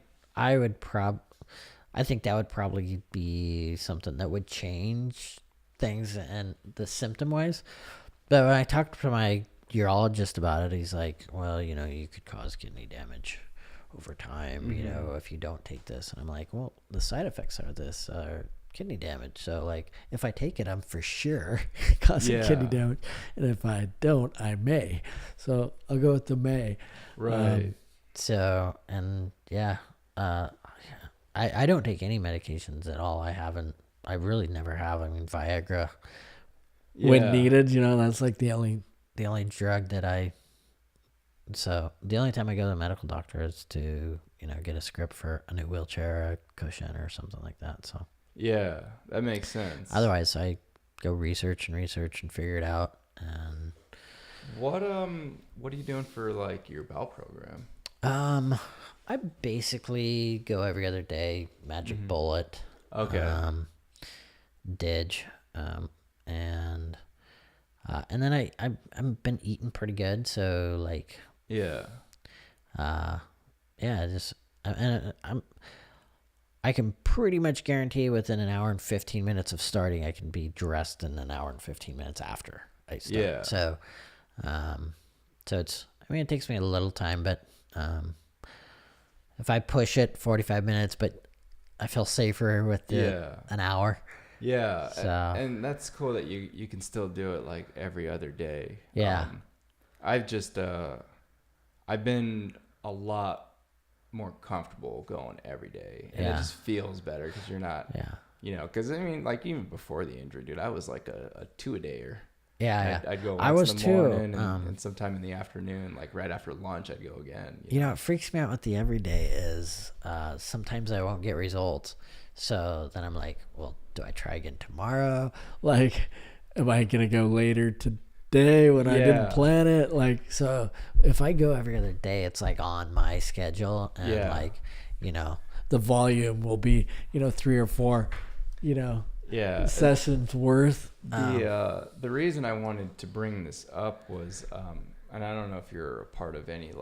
think that would probably be something that would change things and the symptom wise. But when I talked to my urologist about it, he's like, well, you could cause kidney damage over time, if you don't take this. And I'm like, well, the side effects of this are kidney damage. So like, if I take it, I'm for sure causing kidney damage. And if I don't, I may. So I'll go with the may. Right. I don't take any medications at all. I really never have. I mean, Viagra when needed, that's like the only drug that so the only time I go to the medical doctor is to, get a script for a new wheelchair, a cushion or something like that. So yeah, that makes sense. Otherwise I go research and figure it out. And what are you doing for like your bowel program? I basically go every other day, magic bullet. Okay. Didge. And then I've been eating pretty good. So like, I can pretty much guarantee within an hour and 15 minutes of starting, I can be dressed in an hour and 15 minutes after I start. Yeah. So it takes me a little time, but, if I push it 45 minutes, but I feel safer with an hour. Yeah. So, and that's cool that you can still do it like every other day. Yeah. I've just, I've been a lot more comfortable going every day, and it just feels better because you're not, because I mean, like even before the injury, dude, I was like a 2-a-dayer. Yeah, I'd go once in the morning and sometime in the afternoon, like right after lunch, I'd go again. It freaks me out with the everyday is sometimes I won't get results. So then I'm like, well, do I try again tomorrow? Like, am I going to go later today when I didn't plan it? Like, so if I go every other day, it's like on my schedule, and like, the volume will be, 3 or 4, sessions worth. The reason I wanted to bring this up was, and I don't know if you're a part of any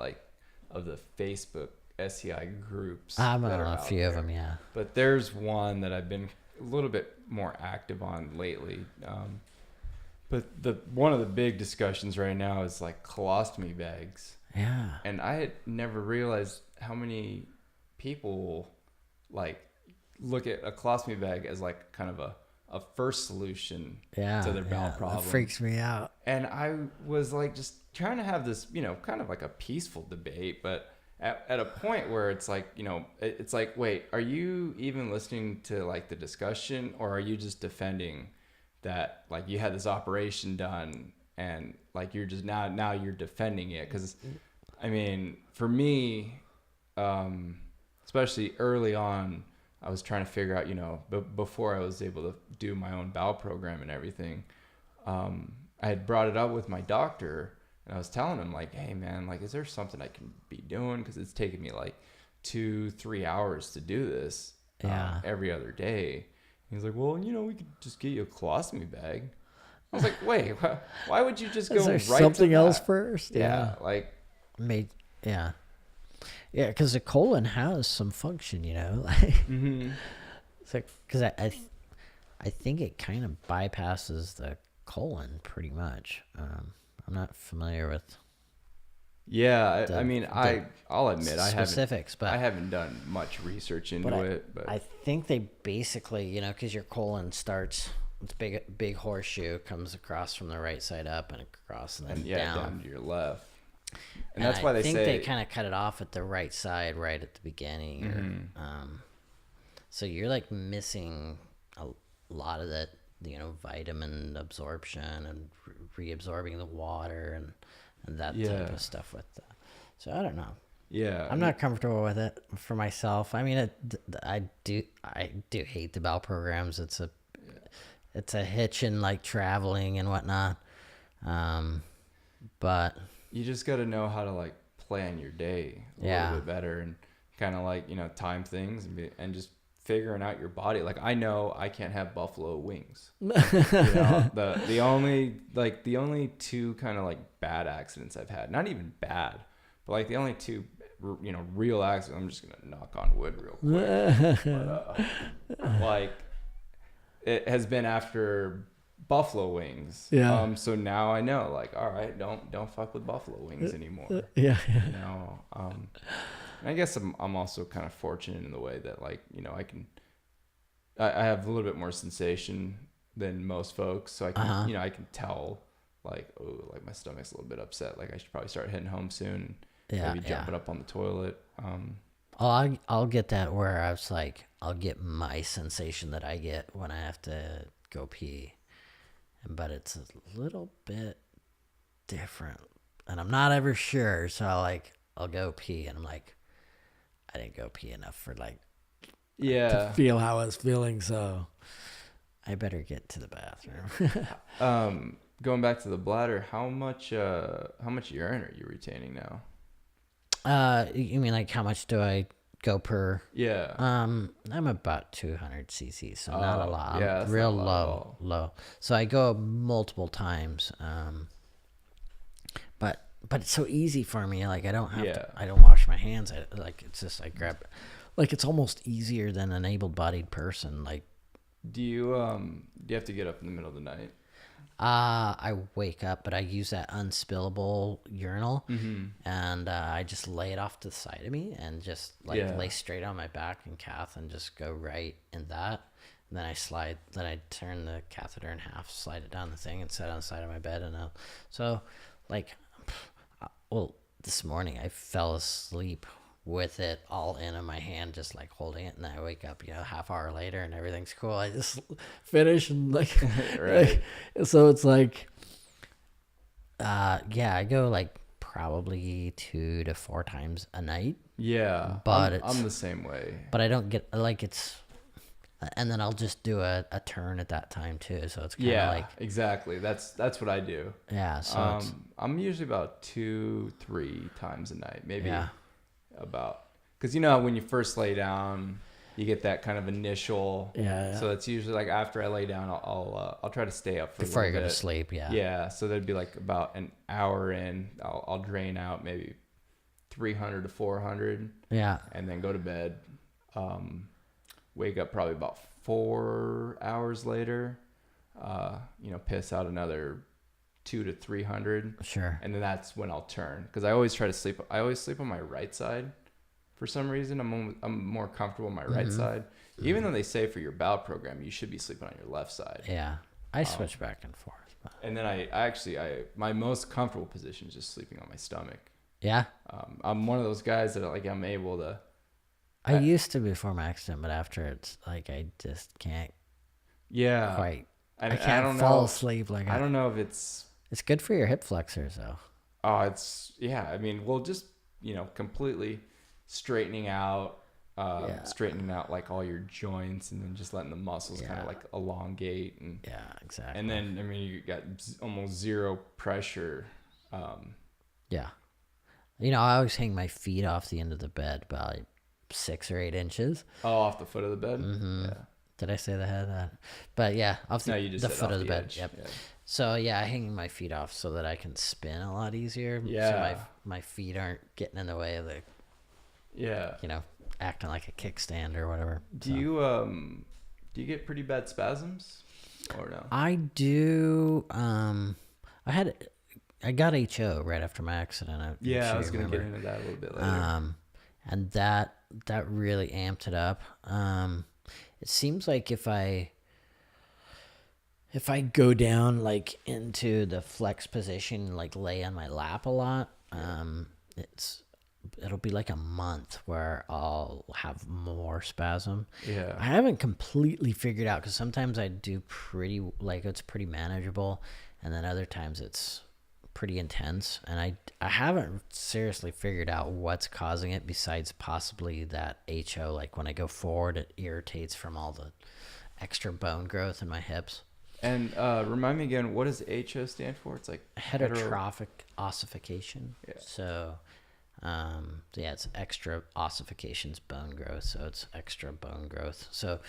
of the Facebook SCI groups. I'm on a few of them, yeah. But there's one that I've been a little bit more active on lately. But one of the big discussions right now is like colostomy bags. Yeah. And I had never realized how many people look at a colostomy bag as like kind of a first solution to their bowel problem. That freaks me out. And I was like just trying to have this, kind of like a peaceful debate, but at a point where it's like, it's like, wait, are you even listening to like the discussion, or are you just defending that like you had this operation done and like you're just now you're defending it? Because I mean, for me, especially early on, I was trying to figure out, before I was able to do my own bowel program and everything, I had brought it up with my doctor, and I was telling him like, hey man, like, is there something I can be doing? Because it's taking me like 2-3 hours to do this every other day. He's like, well, we could just get you a colostomy bag. I was like, wait, why would you just go is there right something to else that? first? Yeah, like yeah, because the colon has some function, like it's like, because I think it kind of bypasses the colon pretty much. I'm not familiar with. Yeah, I'll admit specifics, I haven't done much research into it. But I think they basically, because your colon starts, it's big horseshoe, comes across from the right side up and across and then down to your left. And that's why they say they kind of cut it off at the right side right at the beginning. So you're like missing a lot of that, vitamin absorption and reabsorbing the water and that type of stuff with that. So I don't know. Yeah. I'm not comfortable with it for myself. I mean, I do hate the bowel programs. It's a hitch in like traveling and whatnot. But you just got to know how to like plan your day a little bit better and kind of like, time things and just figuring out your body. Like I know I can't have buffalo wings. The only two kind of like bad accidents I've had, not even bad, but like the only two real accidents, I'm just gonna knock on wood real quick. But, like it has been after buffalo wings. Yeah. So now I know, like, all right, don't fuck with buffalo wings anymore. Yeah. I guess I'm also kind of fortunate in the way that like, I have a little bit more sensation than most folks. So I can, I can tell like, oh, like my stomach's a little bit upset. Like I should probably start heading home soon. Maybe jumping up on the toilet. I'll get that where I was like, I'll get my sensation that I get when I have to go pee. But it's a little bit different. And I'm not ever sure. So I'll go pee and I'm like, I didn't go pee enough for like to feel how I was feeling, so I better get to the bathroom. Going back to the bladder, how much urine are you retaining now? You mean like how much do I go per? Yeah. I'm about 200 cc, so not a lot. Yeah, I'm real low. So I go multiple times. But it's so easy for me. Like I don't have to, I don't wash my hands. It's just I grab it. Like it's almost easier than an able-bodied person. Like, do you have to get up in the middle of the night? I wake up, but I use that unspillable urinal, and I just lay it off to the side of me and just lay straight on my back and cath and just go right in that. And then I turn the catheter in half, slide it down the thing, and set it on the side of my bed. This morning I fell asleep with it all in my hand, just like holding it, and then I wake up, half hour later, and everything's cool. I just finish and right. So it's like, I go like probably 2 to 4 times a night. Yeah, but I'm the same way. But I don't get and then I'll just do a turn at that time too. So it's kind of like exactly. That's what I do. Yeah. So I'm usually about 2-3 times a night, maybe about, because when you first lay down, you get that kind of initial. Yeah. So it's usually like after I lay down, I'll try to stay up for before a you go to sleep. Yeah. Yeah. So there'd be like about an hour in, I'll drain out maybe 300 to 400. Yeah. And then go to bed. Wake up probably about 4 hours later, piss out another 200 to 300. Sure. And then that's when I'll turn, because I always sleep on my right side for some reason. I'm more comfortable on my right side, even though they say for your bowel program you should be sleeping on your left side. Yeah, I switch back and forth. But. And then I my most comfortable position is just sleeping on my stomach. Yeah. I'm one of those guys that I'm able to. I used to before my accident, but after it's like I just can't. Yeah. Quite. I can't fall asleep like. I don't know if it's. It's good for your hip flexors, though. Oh, it's I mean, just completely straightening out like all your joints, and then just letting the muscles kind of like elongate and. Yeah, exactly. And then you got almost zero pressure. Yeah. I always hang my feet off the end of the bed about 6 or 8 inches. Oh, off the foot of the bed? Mm-hmm. Yeah. Did I say the head? But yeah, off the foot of the bed. Yep. Yeah. So yeah, hanging my feet off so that I can spin a lot easier. Yeah. So my feet aren't getting in the way of the. Yeah. Acting like a kickstand or whatever. Do you get pretty bad spasms, or no? I do. I got HO right after my accident. I was going to get into that a little bit later. And that really amped it up. It seems like if I go down like into the flex position, like lay on my lap a lot, it'll be like a month where I'll have more spasm. Yeah. I haven't completely figured out, because sometimes I do it's pretty manageable, and then other times it's pretty intense, and I haven't seriously figured out what's causing it besides possibly that HO. Like when I go forward, it irritates from all the extra bone growth in my hips. And remind me again, what does HO stand for? It's like heterotrophic ossification. Yeah. So, it's extra ossifications, bone growth. So it's extra bone growth. So,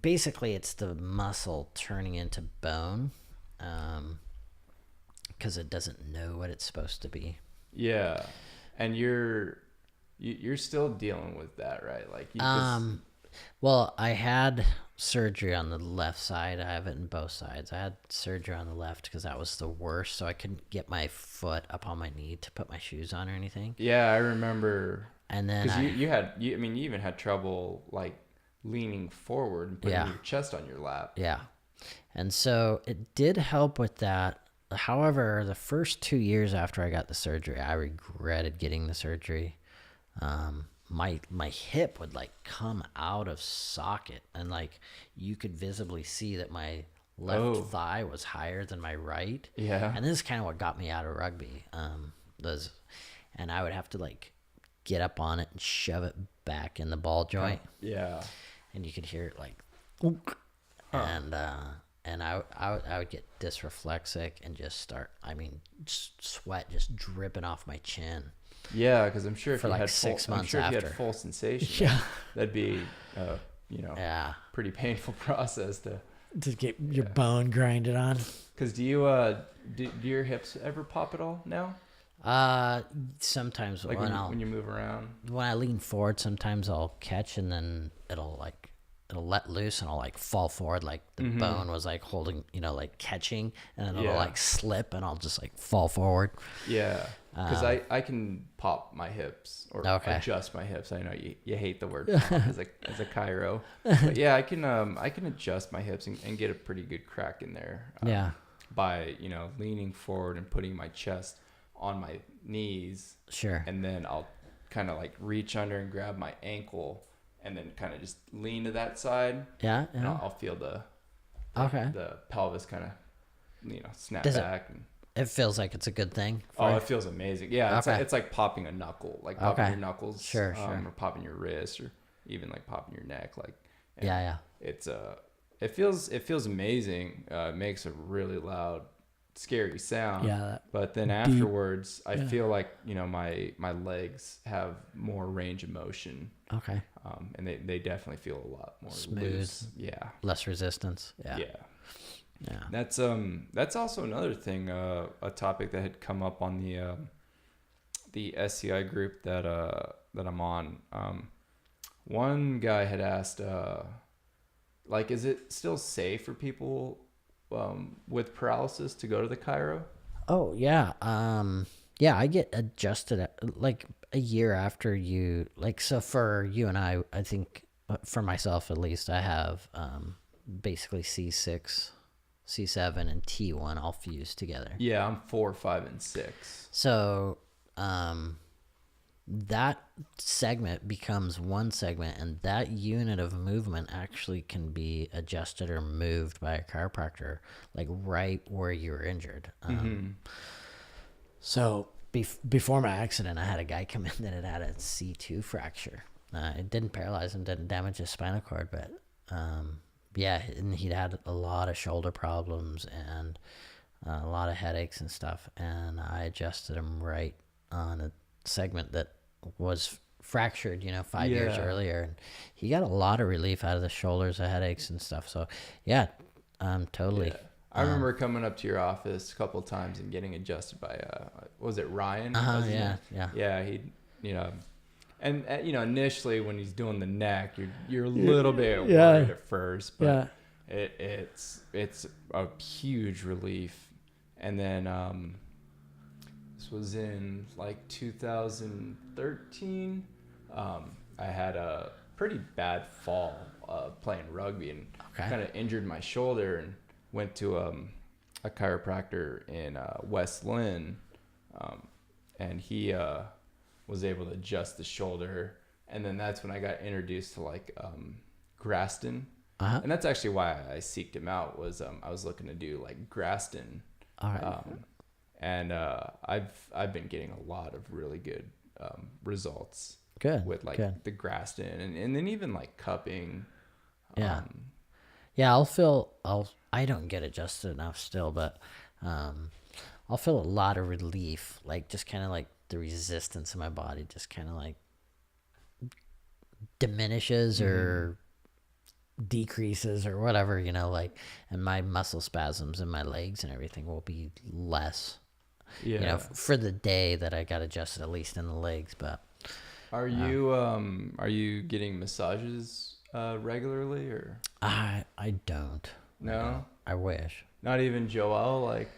basically, it's the muscle turning into bone, because it doesn't know what it's supposed to be. Yeah, and you're still dealing with that, right? Like well, I had surgery on the left side. I have it in both sides. I had surgery on the left because that was the worst, so I couldn't get my foot up on my knee to put my shoes on or anything. Yeah, I remember. And then you even had trouble like leaning forward and putting your chest on your lap. Yeah. And so it did help with that. However, the first 2 years after I got the surgery, I regretted getting the surgery. My hip would like come out of socket, and like you could visibly see that my left thigh was higher than my right. Yeah. And this is kind of what got me out of rugby. And I would have to like get up on it and shove it back in the ball joint. Yeah. And you could hear it like, and I would get dysreflexic and just start, sweat just dripping off my chin. Yeah, because I'm sure if for you like had 6 months I'm sure after. If you had full sensation, that'd be, pretty painful process to get your bone grinded on. Because do your hips ever pop at all now? Sometimes like when you move around. When I lean forward, sometimes I'll catch, and then it'll let loose, and I'll like fall forward, like the bone was like holding, like catching, and then it'll like slip, and I'll just like fall forward. Yeah. Because I can pop my hips or adjust my hips. I know you hate the word pop as a chiro, but yeah, I can adjust my hips and get a pretty good crack in there. By leaning forward and putting my chest on my knees. Sure. And then I'll kind of like reach under and grab my ankle, and then kind of just lean to that side. Yeah. And I'll feel the pelvis kind of snap back. It feels like it's a good thing. It feels amazing. Yeah, it's like popping a knuckle, like popping your knuckles, sure. Or popping your wrist, or even like popping your neck. Like, it's it feels amazing. It makes a really loud, scary sound. Yeah. But then afterwards, I feel like my legs have more range of motion. Okay. And they definitely feel a lot more smooth. Loose. Yeah. Less resistance. Yeah. Yeah. Yeah. That's also another thing, a topic that had come up on the SCI group that I'm on. One guy had asked, is it still safe for people with paralysis to go to the chiro? Oh yeah. I get adjusted like a year after you, so for you and I think for myself at least, I have basically C6, C7, and T1 all fused together. Yeah, I'm 4, 5, and 6. So that segment becomes one segment, and that unit of movement actually can be adjusted or moved by a chiropractor, like right where you were injured. So before my accident, I had a guy come in that had a C2 fracture. It didn't paralyze him, didn't damage his spinal cord, but and he'd had a lot of shoulder problems and a lot of headaches and stuff, and I adjusted him right on a segment that was fractured 5 years earlier, and he got a lot of relief out of the shoulders, the headaches and stuff. So totally. Yeah. I remember coming up to your office a couple of times and getting adjusted by was it Ryan? Yeah, he and initially when he's doing the neck, you're a little bit worried at first, but it's a huge relief. And then this was in like 2013. I had a pretty bad fall playing rugby, and kind of injured my shoulder, and went to a chiropractor in West Lynn, and he was able to adjust the shoulder, and then that's when I got introduced to like Graston. And that's actually why I seeked him out, was I was looking to do like Graston. All right. And I've been getting a lot of really good results. Good. With like the Graston and then even like cupping. Yeah. I don't get adjusted enough still, but I'll feel a lot of relief, like just kind of like the resistance in my body just kind of like diminishes or decreases or whatever, you know, like, and my muscle spasms in my legs and everything will be less, you know, for the day that I got adjusted, at least in the legs. But are you getting massages regularly, or? I don't. No? I wish. Not even Joelle, like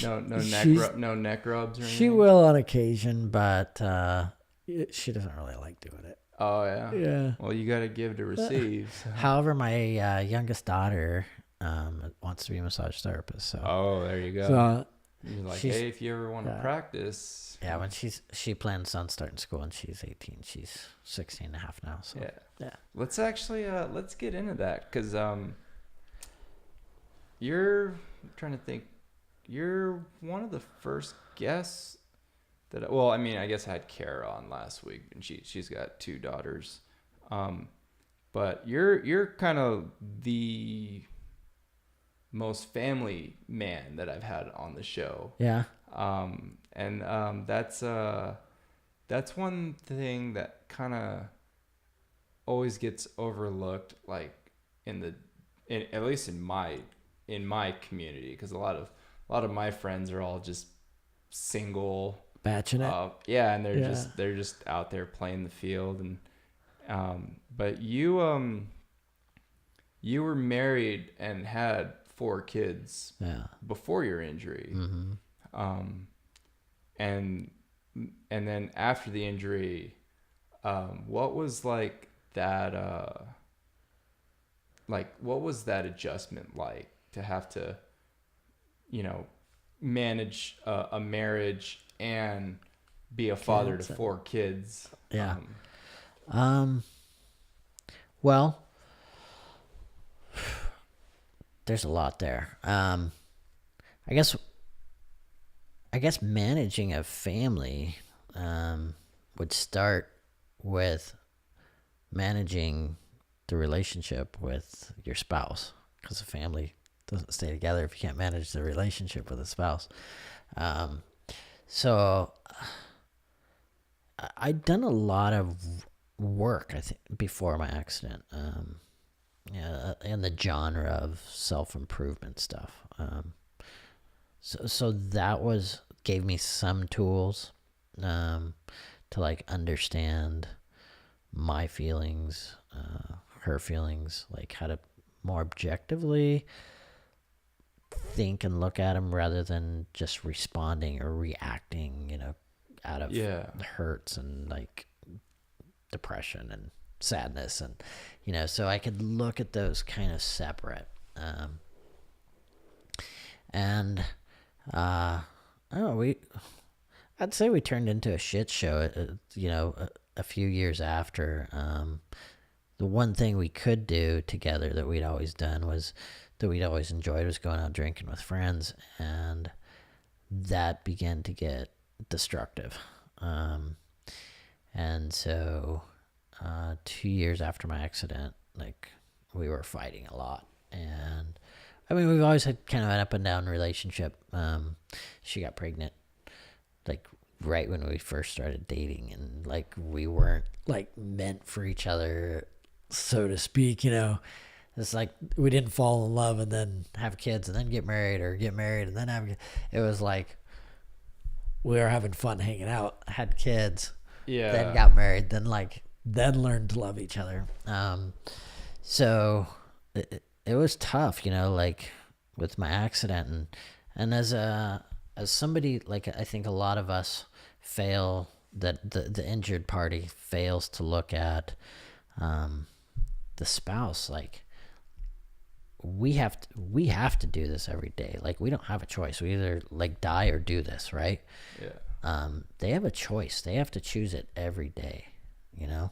no neck rubs or anything? She will on occasion, but she doesn't really like doing it. Oh, yeah? Yeah. Well, you got to give to receive. So. However, my youngest daughter wants to be a massage therapist. So. Oh, there you go. So, you're like, hey, if you ever want to practice. Yeah, when she plans on starting school and she's 18. She's 16 and a half now. So. Yeah. Let's actually, let's get into that, because you're, I'm trying to think, you're one of the first guests that, well, I mean, I guess I had Kara on last week, and she's got 2 daughters, but you're kind of the most family man that I've had on the show. Yeah. And that's one thing that kind of always gets overlooked, like at least in my community, because a lot of my friends are all just single. Batching it. Yeah, and they're just out there playing the field, and but you were married and had 4 kids before your injury. And then after the injury, what was like that what was that adjustment like, to have to, you know, manage a marriage and be a father to 4 kids? Yeah. Well, there's a lot there. I guess managing a family would start with managing the relationship with your spouse, because a family doesn't stay together if you can't manage the relationship with a spouse. So I'd done a lot of work, I think, before my accident, in the genre of self-improvement stuff. So that gave me some tools to like understand my feelings, her feelings, like how to more objectively think and look at them rather than just responding or reacting, you know, out of hurts and like depression and sadness, and you know, so I could look at those kind of separate. And I don't know, I'd say we turned into a shit show, you know, a few years after. The one thing we could do together that we'd always done was that we'd always enjoyed was going out drinking with friends, and that began to get destructive. And so 2 years after my accident, like, we were fighting a lot. And I mean, we've always had kind of an up and down relationship. She got pregnant like right when we first started dating, and like we weren't like meant for each other, so to speak, you know. It's like we didn't fall in love and then have kids and then get married, or get married and then have kids. It was like we were having fun hanging out, had kids, then got married, then learned to love each other. So it was tough, you know, like with my accident, and as somebody, like, I think a lot of us fail, that the injured party fails to look at the spouse, like we have to do this every day. Like, we don't have a choice. We either like die or do this, right? Yeah. They have a choice. They have to choose it every day, you know?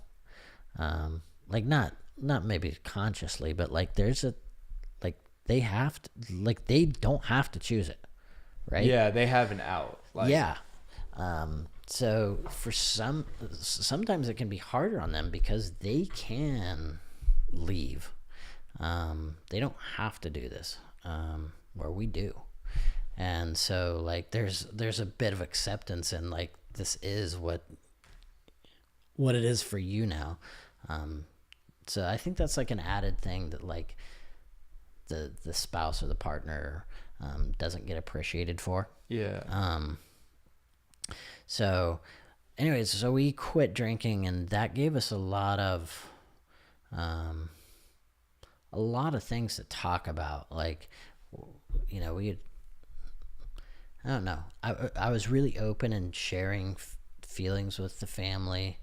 Like, not maybe consciously, but like they have to, like, they don't have to choose it, right? Yeah, they have an out. Like, yeah. So for sometimes it can be harder on them because they can leave. They don't have to do this, where we do. And so like there's a bit of acceptance in like, this is what it is for you now. So I think that's like an added thing that like the spouse or the partner doesn't get appreciated for. Yeah. So anyways, so we quit drinking, and that gave us a lot of things to talk about. Like, you know, I don't know. I was really open and sharing feelings with the family.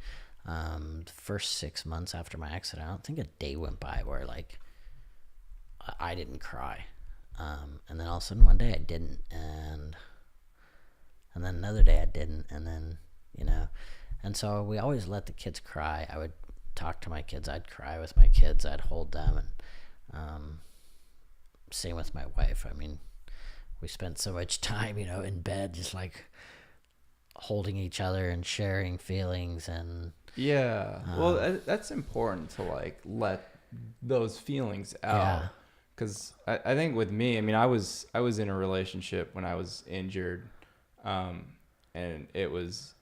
The first 6 months after my accident, I don't think a day went by where like I didn't cry. And then all of a sudden one day I didn't, and then another day I didn't, and then, you know, and so we always let the kids cry. I would talk to my kids. I'd cry with my kids. I'd hold them, and same with my wife. I mean, we spent so much time, you know, in bed, just like holding each other and sharing feelings. And yeah, well, that's important to like let those feelings out. Because I think with me, I mean, I was in a relationship when I was injured, and it was,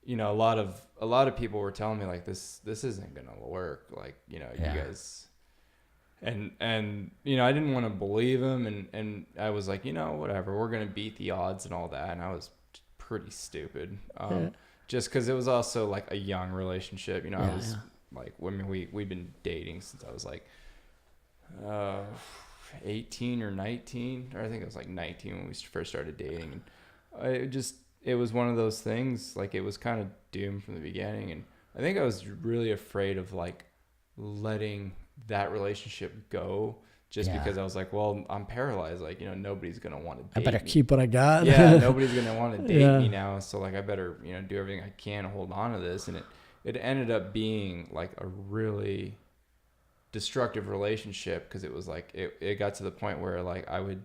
you know, a lot of people were telling me like, this isn't gonna work, like, you know, you guys, and you know, I didn't want to believe him, and I was like, you know, whatever, we're gonna beat the odds and all that, and I was pretty stupid, just because it was also like a young relationship, you know. I was like, I mean, we'd been dating since I was like 18 or 19, or I think it was like 19 when we first started dating. And it was one of those things, like, it was kind of doomed from the beginning. And I think I was really afraid of like letting that relationship go, just because I was like, well, I'm paralyzed, like, you know, nobody's gonna want to date I better me. keep what I got. Yeah, nobody's gonna want to date me now, so like, I better, you know, do everything I can to hold on to this. And it ended up being like a really destructive relationship, because it was like it got to the point where like I would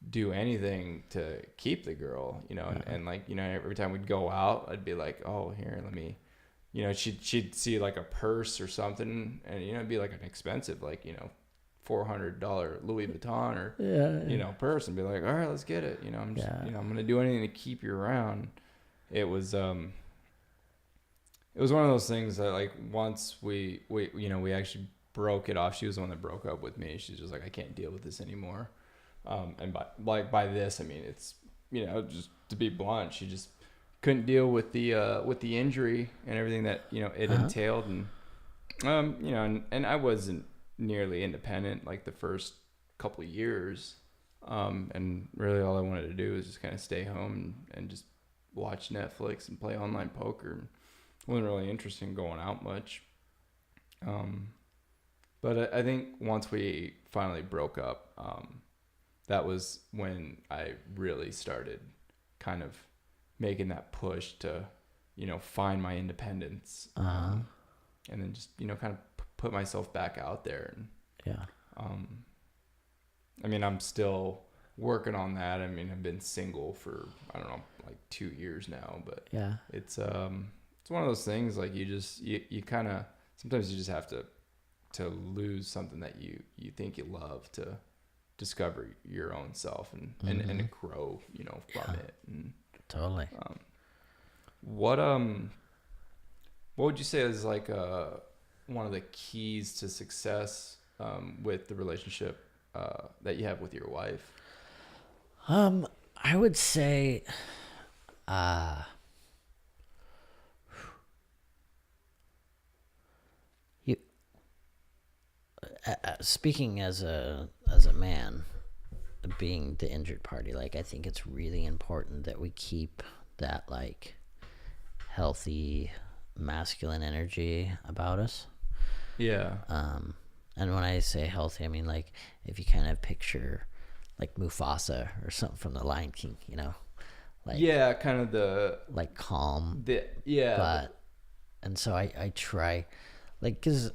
do anything to keep the girl, you know, and like, you know, every time we'd go out, I'd be like, oh, here, let me, you know, she'd see like a purse or something, and, you know, it'd be like an expensive, like, you know, $400 Louis Vuitton or you know, purse, and be like, all right, let's get it, you know. I'm just, you know, I'm gonna do anything to keep you around. It was one of those things that like, once we you know, we actually broke it off. She was the one that broke up with me. She's just like, I can't deal with this anymore. And by this, I mean, it's, you know, just to be blunt, she just couldn't deal with the injury and everything that, you know, it entailed. And you know, and I wasn't nearly independent like the first couple of years. And really all I wanted to do was just kind of stay home and just watch Netflix and play online poker. I wasn't really interested in going out much. But I think once we finally broke up, that was when I really started kind of making that push to, you know, find my independence. And then just, you know, kind of put myself back out there. And, I mean, I'm still working on that. I mean, I've been single for, I don't know, like 2 years now, but it's one of those things, like, you kind of, sometimes you just have to lose something that you think you love to discover your own self and to grow, you know, from it. And totally. What would you say is like one of the keys to success with the relationship that you have with your wife? I would say speaking as a man, being the injured party, like, I think it's really important that we keep that like healthy masculine energy about us. Yeah. And when I say healthy, I mean like if you kind of picture like Mufasa or something from the Lion King, you know, like yeah, kind of the like calm. But and so I try, like, because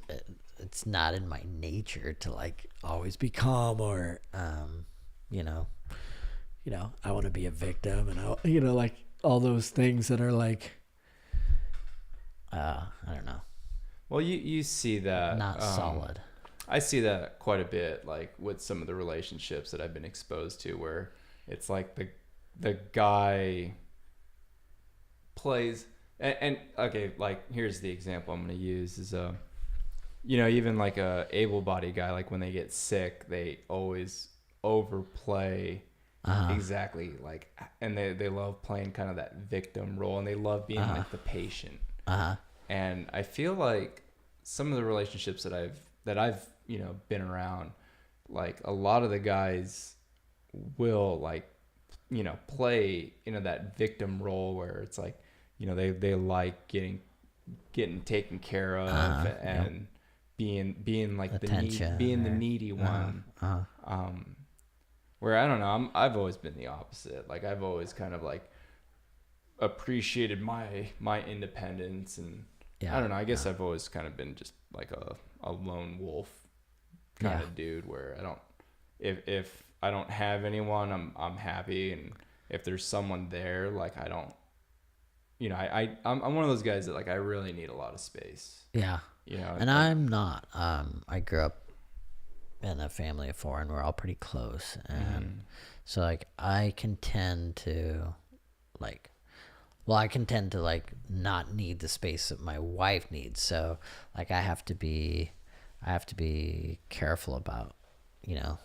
it's not in my nature to like always be calm or you know, I want to be a victim, and I like all those things that are like I don't know. Well, you see that Not solid. I see that quite a bit, like with some of the relationships that I've been exposed to, where it's like the guy plays and okay, like here's the example I'm going to use is even like a able-bodied guy, like when they get sick, they always overplay exactly like, and they love playing kind of that victim role, and they love being like the patient. And I feel like some of the relationships that I've been around, like a lot of the guys will like play that victim role where it's like they like getting taken care of and being like attention, the needy one. Where I don't know, I've always been the opposite. Like I've always kind of like appreciated my independence, and I don't know, I guess I've always kind of been just like a lone wolf kind of dude, where I don't, if I don't have anyone, I'm happy, and if there's someone there, like I don't, I'm one of those guys that like I really need a lot of space. Yeah. And I'm not. I grew up in a family of 4, and we're all pretty close, and so like I can tend to like not need the space that my wife needs. So like I have to be careful about,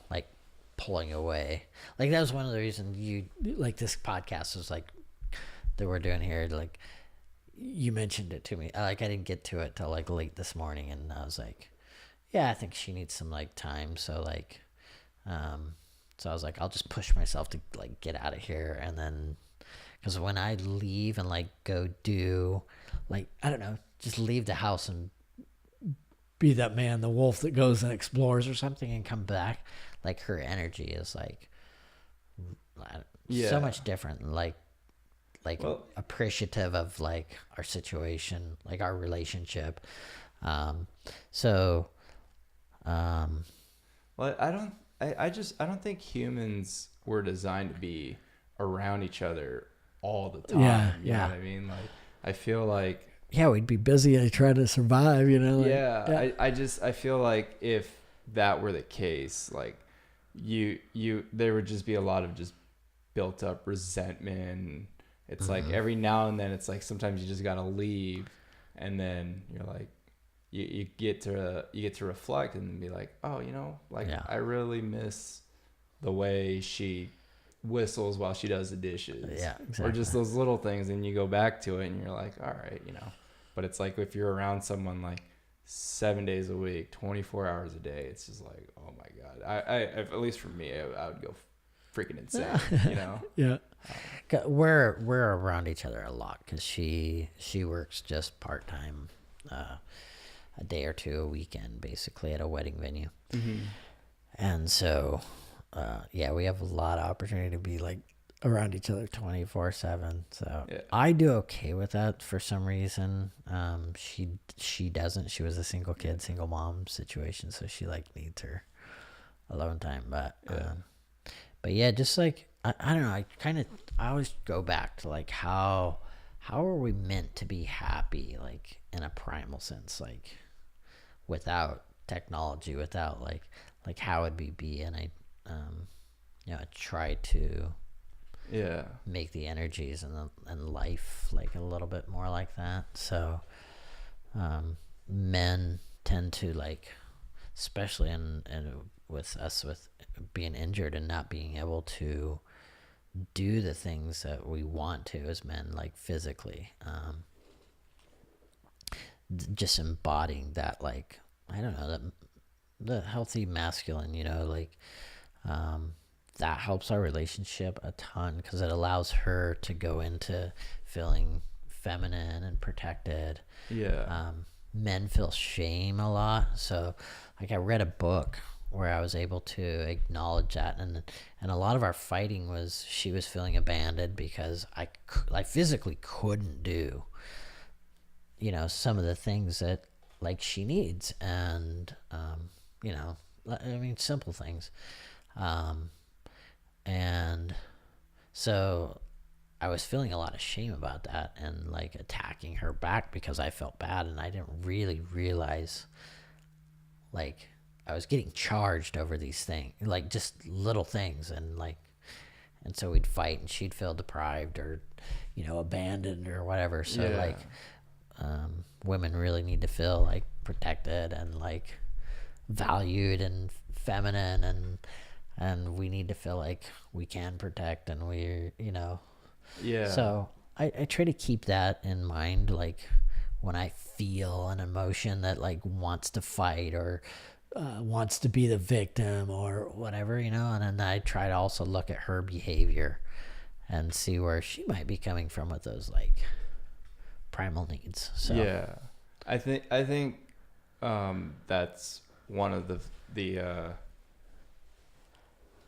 like pulling away. Like that was one of the reasons like this podcast was like that we're doing here. Like you mentioned it to me. Like I didn't get to it till like late this morning, and I was like, yeah, I think she needs some like time. So like, so I was like, I'll just push myself to like get out of here, and then. Because when I leave and like go do, like, I don't know, just leave the house and be that man, the wolf that goes and explores or something, and come back, like her energy is like so much different. Like appreciative of like our situation, like our relationship. Well, I don't think humans were designed to be around each other all the time. You know what I mean? Like I feel like we'd be busy trying to survive, I feel like if that were the case, like there would just be a lot of just built up resentment. It's like every now and then it's like sometimes you just gotta leave, and then you're like you get to reflect and be like, oh, I really miss the way she whistles while she does the dishes, exactly. Or just those little things, and you go back to it and you're like, all right, but it's like if you're around someone like 7 days a week, 24 hours a day, it's just like, oh my god, I at least for me, I would go freaking insane. We're around each other a lot because she works just part-time, a day or two a weekend basically at a wedding venue, and so we have a lot of opportunity to be like around each other 24/7. So I do okay with that for some reason. She doesn't. She was a single mom situation, so she like needs her alone time. But just like I don't know. I always go back to like how are we meant to be happy, like in a primal sense, like without technology, without like how would we be? And I try to make the energies and life like a little bit more like that. So men tend to like, especially in with us with being injured and not being able to do the things that we want to as men, like physically, just embodying that, like, I don't know, the healthy masculine, that helps our relationship a ton because it allows her to go into feeling feminine and protected. men feel shame a lot. So like I read a book where I was able to acknowledge that, and a lot of our fighting was she was feeling abandoned because I physically couldn't do, you know, some of the things that like she needs, and you know, I mean, simple things, and so I was feeling a lot of shame about that and like attacking her back because I felt bad, and I didn't really realize like I was getting charged over these things, like just little things, and so we'd fight and she'd feel deprived or, you know, abandoned or whatever. So like women really need to feel like protected and like valued and feminine, and we need to feel like we can protect, and we're, you know. So I try to keep that in mind, like when I feel an emotion that like wants to fight or wants to be the victim or whatever, you know, and then I try to also look at her behavior and see where she might be coming from with those like primal needs. So yeah, I think that's one of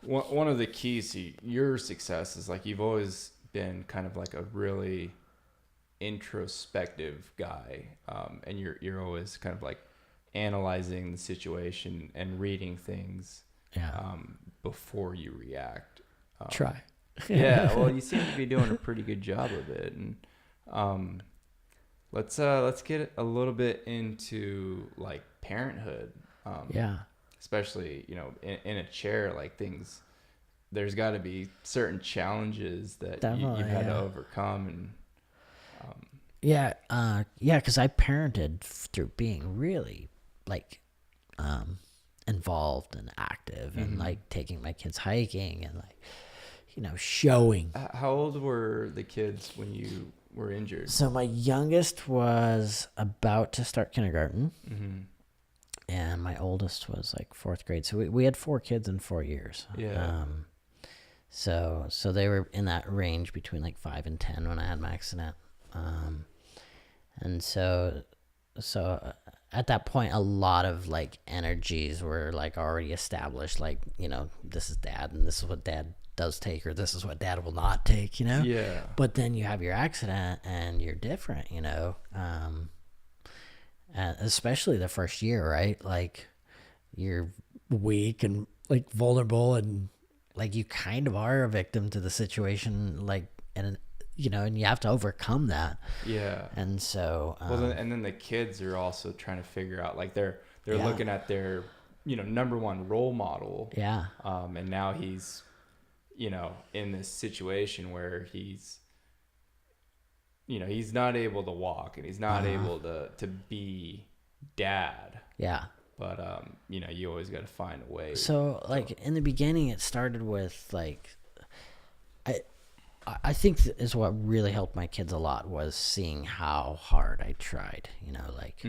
one of the keys to your success is like you've always been kind of like a really introspective guy, and you're always kind of like analyzing the situation and reading things before you react. Try. Yeah, well, you seem to be doing a pretty good job of it, and let's get a little bit into like parenthood. Especially, you know, in a chair, like things, there's got to be certain challenges that you've had to overcome, and because I parented through being really like involved and active, and like taking my kids hiking and like, you know, showing. How old were the kids when you were injured? So my youngest was about to start kindergarten, and my oldest was like 4th grade. So we had 4 kids in 4 years. So they were in that range between like 5 and 10 when I had my accident. And so at that point, a lot of like energies were like already established. Like, you know, this is dad, and this is what dad does take, or this is what dad will not take, you know? Yeah. But then you have your accident and you're different, you know? And especially the first year, right? Like you're weak and like vulnerable, and like you kind of are a victim to the situation, like, and you know, and you have to overcome that. Yeah. And so and then the kids are also trying to figure out, like they're looking at their, you know, number one role model. Yeah. And now he's, you know, in this situation where he's, you know, he's not able to walk, and he's not able to be dad. Yeah. But you know, you always got to find a way. So like in the beginning, it started with like, I think is what really helped my kids a lot was seeing how hard I tried, you know, like,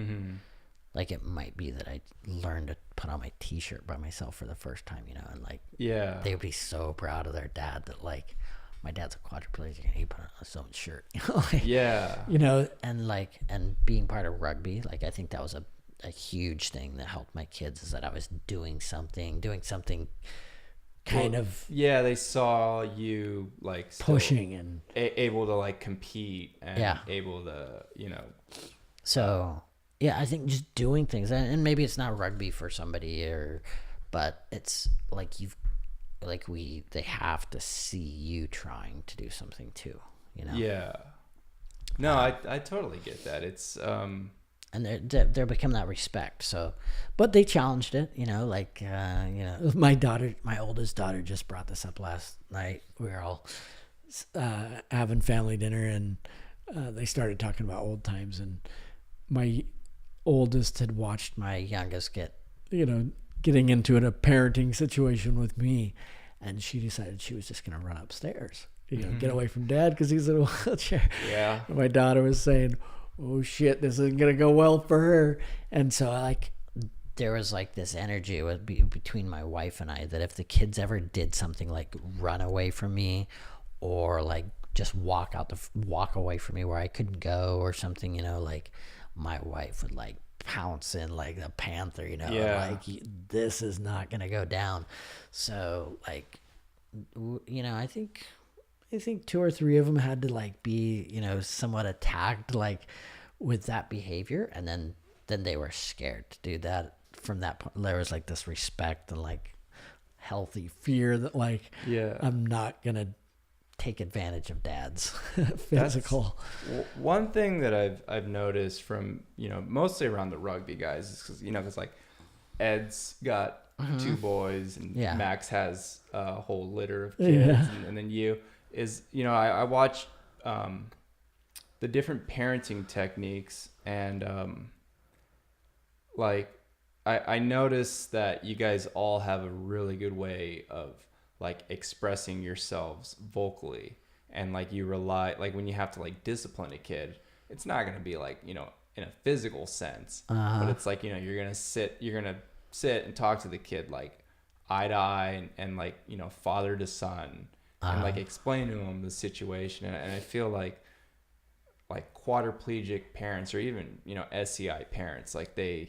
like it might be that I learned to put on my t-shirt by myself for the first time, you know, and like, they would be so proud of their dad that like, my dad's a quadriplegic and he put on his own shirt, you know, like, you know, and like, and being part of rugby, like, I think that was a huge thing that helped my kids, is that I was doing something kind of. Yeah, they saw you like pushing and able to like compete and able to, you know. So yeah, I think just doing things, and maybe it's not rugby for somebody, but it's like they have to see you trying to do something too, you know. Yeah. No, I totally get that. It's and there become that respect. So, but they challenged it, you know, like, you know, my oldest daughter just brought this up last night. We were all having family dinner, and they started talking about old times, and my oldest had watched my youngest getting into a parenting situation with me, and she decided she was just going to run upstairs, you know, get away from dad because he's in a wheelchair. Yeah. And my daughter was saying, oh shit, this isn't gonna go well for her. And so like there was like this energy between my wife and I, that if the kids ever did something like run away from me, or like just walk away from me where I couldn't go or something, you know, like my wife would like pounce in like a panther, you know, Yeah. like this is not going to go down. So like, you know, I think 2 or 3 of them had to like be, you know, somewhat attacked like with that behavior. And then they were scared to do that. From that point, there was like this respect and like healthy fear that like, I'm not going to take advantage of dad's physical. One thing that I've noticed from, you know, mostly around the rugby guys is because, you know, because like Ed's got 2 boys and Max has a whole litter of kids, and then you is, you know, I watch the different parenting techniques, and like I noticed that you guys all have a really good way of like expressing yourselves vocally, and like you rely, like when you have to like discipline a kid, it's not going to be like, you know, in a physical sense, but it's like, you know, you're going to sit and talk to the kid like eye to eye, and like, you know, father to son, and like explain to them the situation. And I feel like quadriplegic parents, or even, you know, SCI parents, like the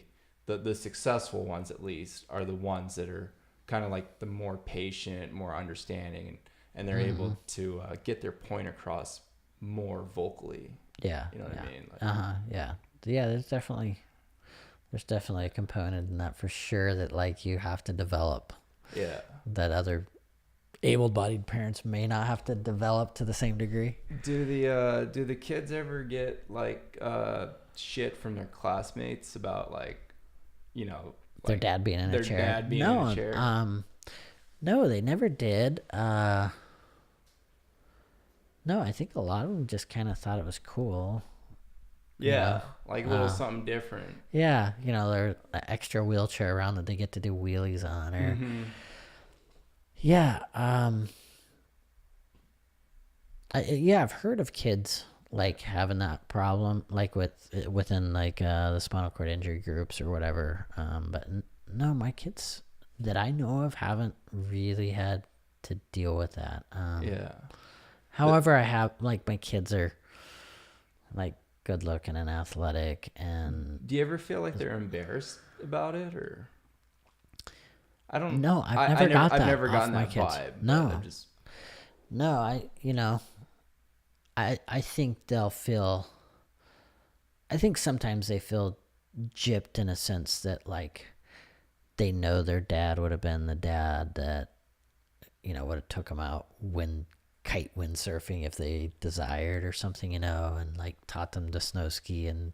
successful ones at least are the ones that are kind of like the more patient, more understanding, and they're able to get their point across more vocally. Yeah. You know what I mean? Like, Yeah. There's definitely a component in that for sure, that like you have to develop. Yeah. That other able-bodied parents may not have to develop to the same degree. Do the kids ever get like shit from their classmates about like, you know, like their dad being in a chair? Their dad being in a chair? No, they never did. No, I think a lot of them just kind of thought it was cool. Yeah, you know? Like a little something different. Yeah, you know, there's an extra wheelchair around that they get to do wheelies on, or I've heard of kids like having that problem, like within like the spinal cord injury groups or whatever. But no, my kids that I know of haven't really had to deal with that. However, I have, like, my kids are like good looking and athletic. And do you ever feel like they're embarrassed about it, or? I don't know. I've never gotten that vibe. No, I think they'll feel, I think sometimes they feel gypped in a sense that like they know their dad would have been the dad that, you know, would have took them out kite windsurfing if they desired or something, you know, and like taught them to snow ski and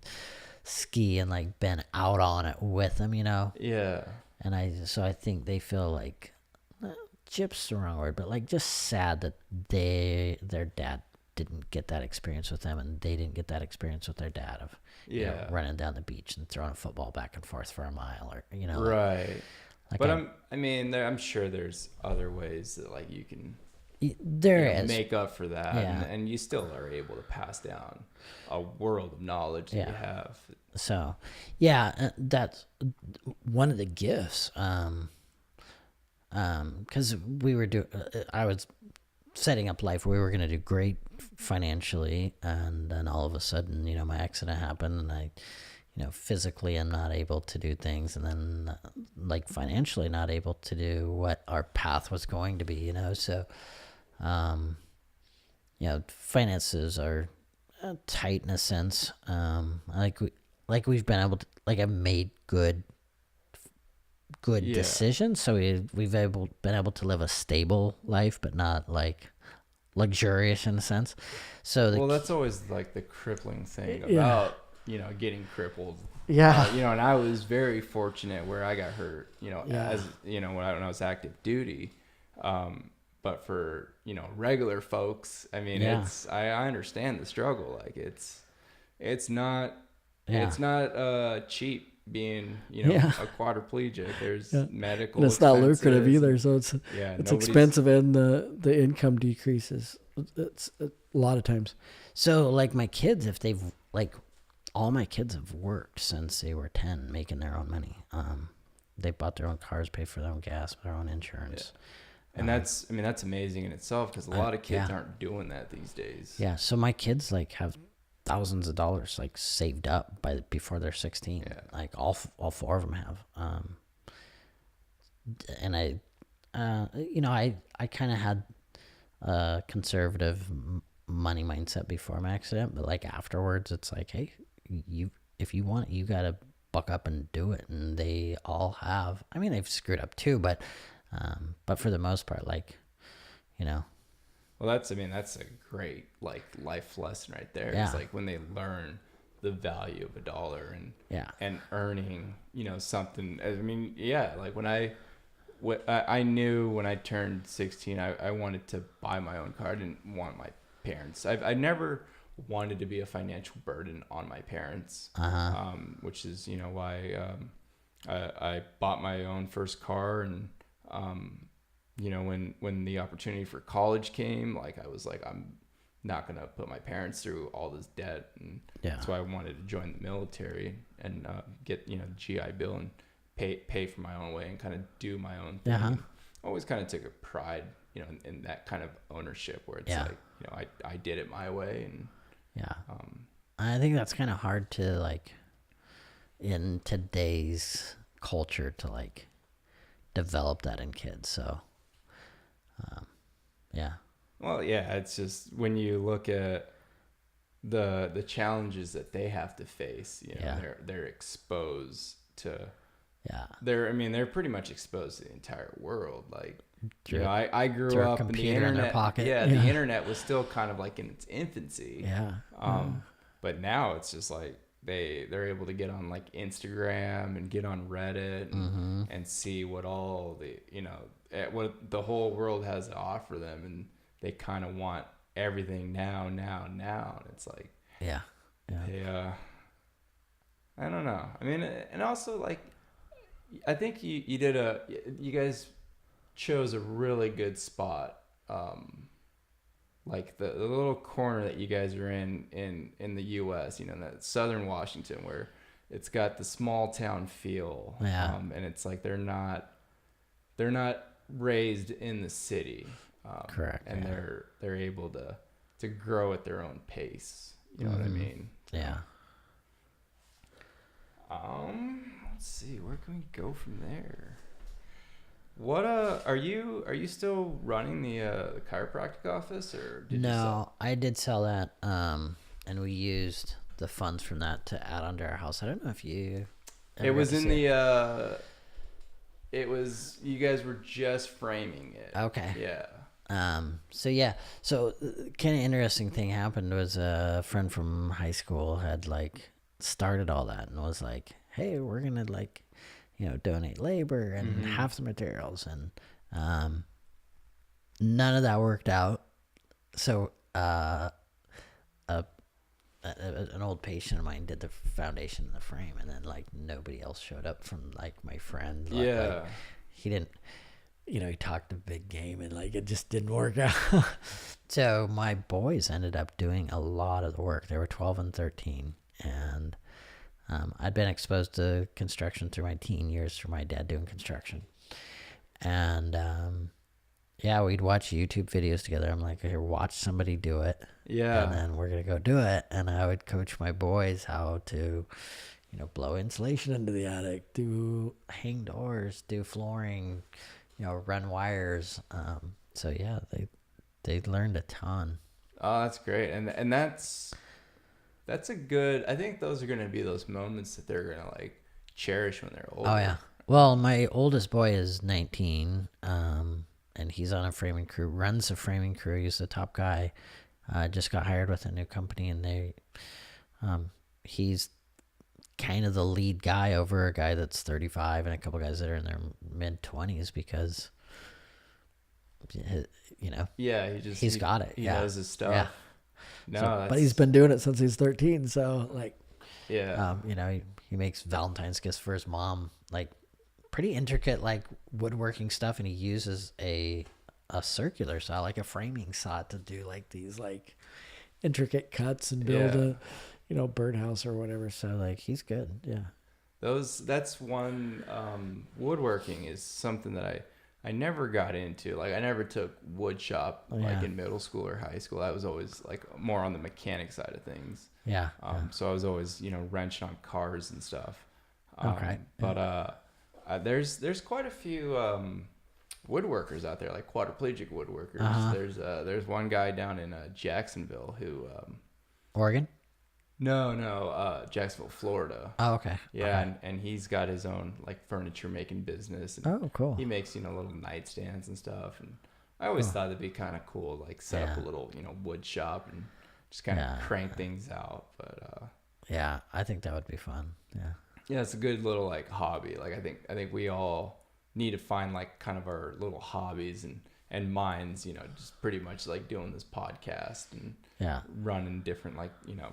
like been out on it with them, you know. Yeah. And I think they feel like, gypped's the wrong word, but like just sad that their dad didn't get that experience with them, and they didn't get that experience with their dad of you know, running down the beach and throwing a football back and forth for a mile, or, you know, right. But I'm sure there's other ways that like you can make up for that, and you still are able to pass down a world of knowledge that you have. So that's one of the gifts, because I was setting up life where we were going to do great financially, and then all of a sudden, you know, my accident happened, and I, you know, physically am not able to do things, and then like financially not able to do what our path was going to be, you know. So you know, finances are tight in a sense. We've been able to, like, I've made good decisions, so we've been able to live a stable life, but not like luxurious in a sense. So that's always like the crippling thing about you know, getting crippled. You know, and I was very fortunate where I got hurt, you know, as you know, when I was active duty. But for, you know, regular folks, I mean, I understand the struggle. Like it's not cheap being, you know, a quadriplegic. There's medical, and it's not lucrative either. So it's expensive, and the income decreases. It's a lot of times. So like my kids, if they've like, all my kids have worked since they were 10, making their own money. They bought their own cars, paid for their own gas, their own insurance. And that's amazing in itself, because a lot of kids aren't doing that these days. Yeah. So my kids like have thousands of dollars like saved up before they're 16. Yeah. Like all 4 of them have. And I kind of had a conservative money mindset before my accident, but like afterwards it's like, hey, if you want it, you gotta buck up and do it. And they all have. I mean, they've screwed up too, but for the most part, like, well, that's a great like life lesson right there. Yeah. It's like when they learn the value of $1 and earning, something. I mean, yeah, like when I knew when I turned 16, I wanted to buy my own car. I didn't want my parents. I never wanted to be a financial burden on my parents, which is, why I bought my own first car. And, when the opportunity for college came, like I was like, I'm not going to put my parents through all this debt. And that's why I wanted to join the military and get, GI Bill and pay for my own way and kind of do my own thing. I always kind of took a pride, in that kind of ownership where it's like, I did it my way. And I think that's kind of hard to like in today's culture to like develop that in kids. So, Well, yeah, it's just when you look at the challenges that they have to face, they're exposed to. Yeah. They're pretty much exposed to the entire world. Like, I grew up in the internet. in their pocket. Yeah, the internet was still kind of like in its infancy. Yeah. But now it's just like they're able to get on like Instagram and get on Reddit and see what all the what the whole world has to offer them, and they kind of want everything now. And it's like I don't know. I mean, and also like. I think you guys chose a really good spot. Like the little corner that you guys are in the US, that southern Washington, where it's got the small town feel. Yeah. And it's like they're not raised in the city. Correct. And they're able to grow at their own pace. You know what I mean? Yeah. Let's see, where can we go from there? What are you still running the chiropractic office, or did you sell? I did sell that, and we used the funds from that to add onto our house. I don't know if you it was in the it was, you guys were just framing it. Okay. Yeah. So kind of interesting thing happened was a friend from high school had like started all that and was like, hey, we're gonna like, donate labor and half the materials, and none of that worked out. So an old patient of mine did the foundation and the frame, and then like nobody else showed up from like my friend. Like, he didn't, he talked a big game and like it just didn't work out. So my boys ended up doing a lot of the work. They were 12 and 13, and I'd been exposed to construction through my teen years through my dad doing construction. And we'd watch YouTube videos together. I'm like, here, watch somebody do it. Yeah. And then we're going to go do it. And I would coach my boys how to, blow insulation into the attic, do hang doors, do flooring, run wires. They learned a ton. Oh, that's great. And that's a good, I think those are going to be those moments that they're going to like cherish when they're older. Oh yeah. Well, my oldest boy is 19, and he's on a framing crew, runs a framing crew. He's the top guy. Just got hired with a new company, and he's kind of the lead guy over a guy that's 35 and a couple guys that are in their mid 20s because, he's got it. He knows his stuff. Yeah. No, but he's been doing it since he's 13. So like, yeah, he makes Valentine's gifts for his mom, like pretty intricate, like woodworking stuff. And he uses a circular saw, like a framing saw, to do like these like intricate cuts and build a, birdhouse or whatever. So like, he's good. Yeah. That's one, woodworking is something that I never got into, like, I never took wood shop like in middle school or high school. I was always like more on the mechanic side of things. Yeah. So I was always, you know, wrenching on cars and stuff. Okay. But there's quite a few woodworkers out there, like quadriplegic woodworkers. There's one guy down in Jacksonville who Oregon? No, Jacksonville, Florida. Oh, okay. Yeah, okay. and he's got his own like furniture making business. And oh, cool. He makes, you know, little nightstands and stuff. And I always thought it'd be kind of cool, like set up a little, you know, wood shop and just kind of crank things out. But yeah, I think that would be fun. Yeah, it's a good little like hobby. Like I think we all need to find like kind of our little hobbies and minds, you know, just pretty much like doing this podcast and running different, like, you know,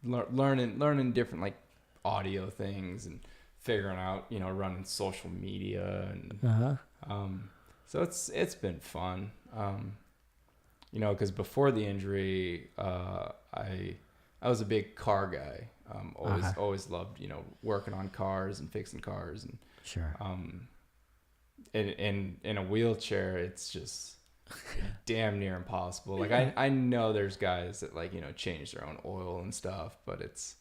learning different like audio things and figuring out, you know, running social media and so it's been fun. You know, because before the injury, I was a big car guy. Always loved, you know, working on cars and fixing cars and sure. In a wheelchair, it's just damn near impossible. Like I know there's guys that, like, you know, change their own oil and stuff, but it's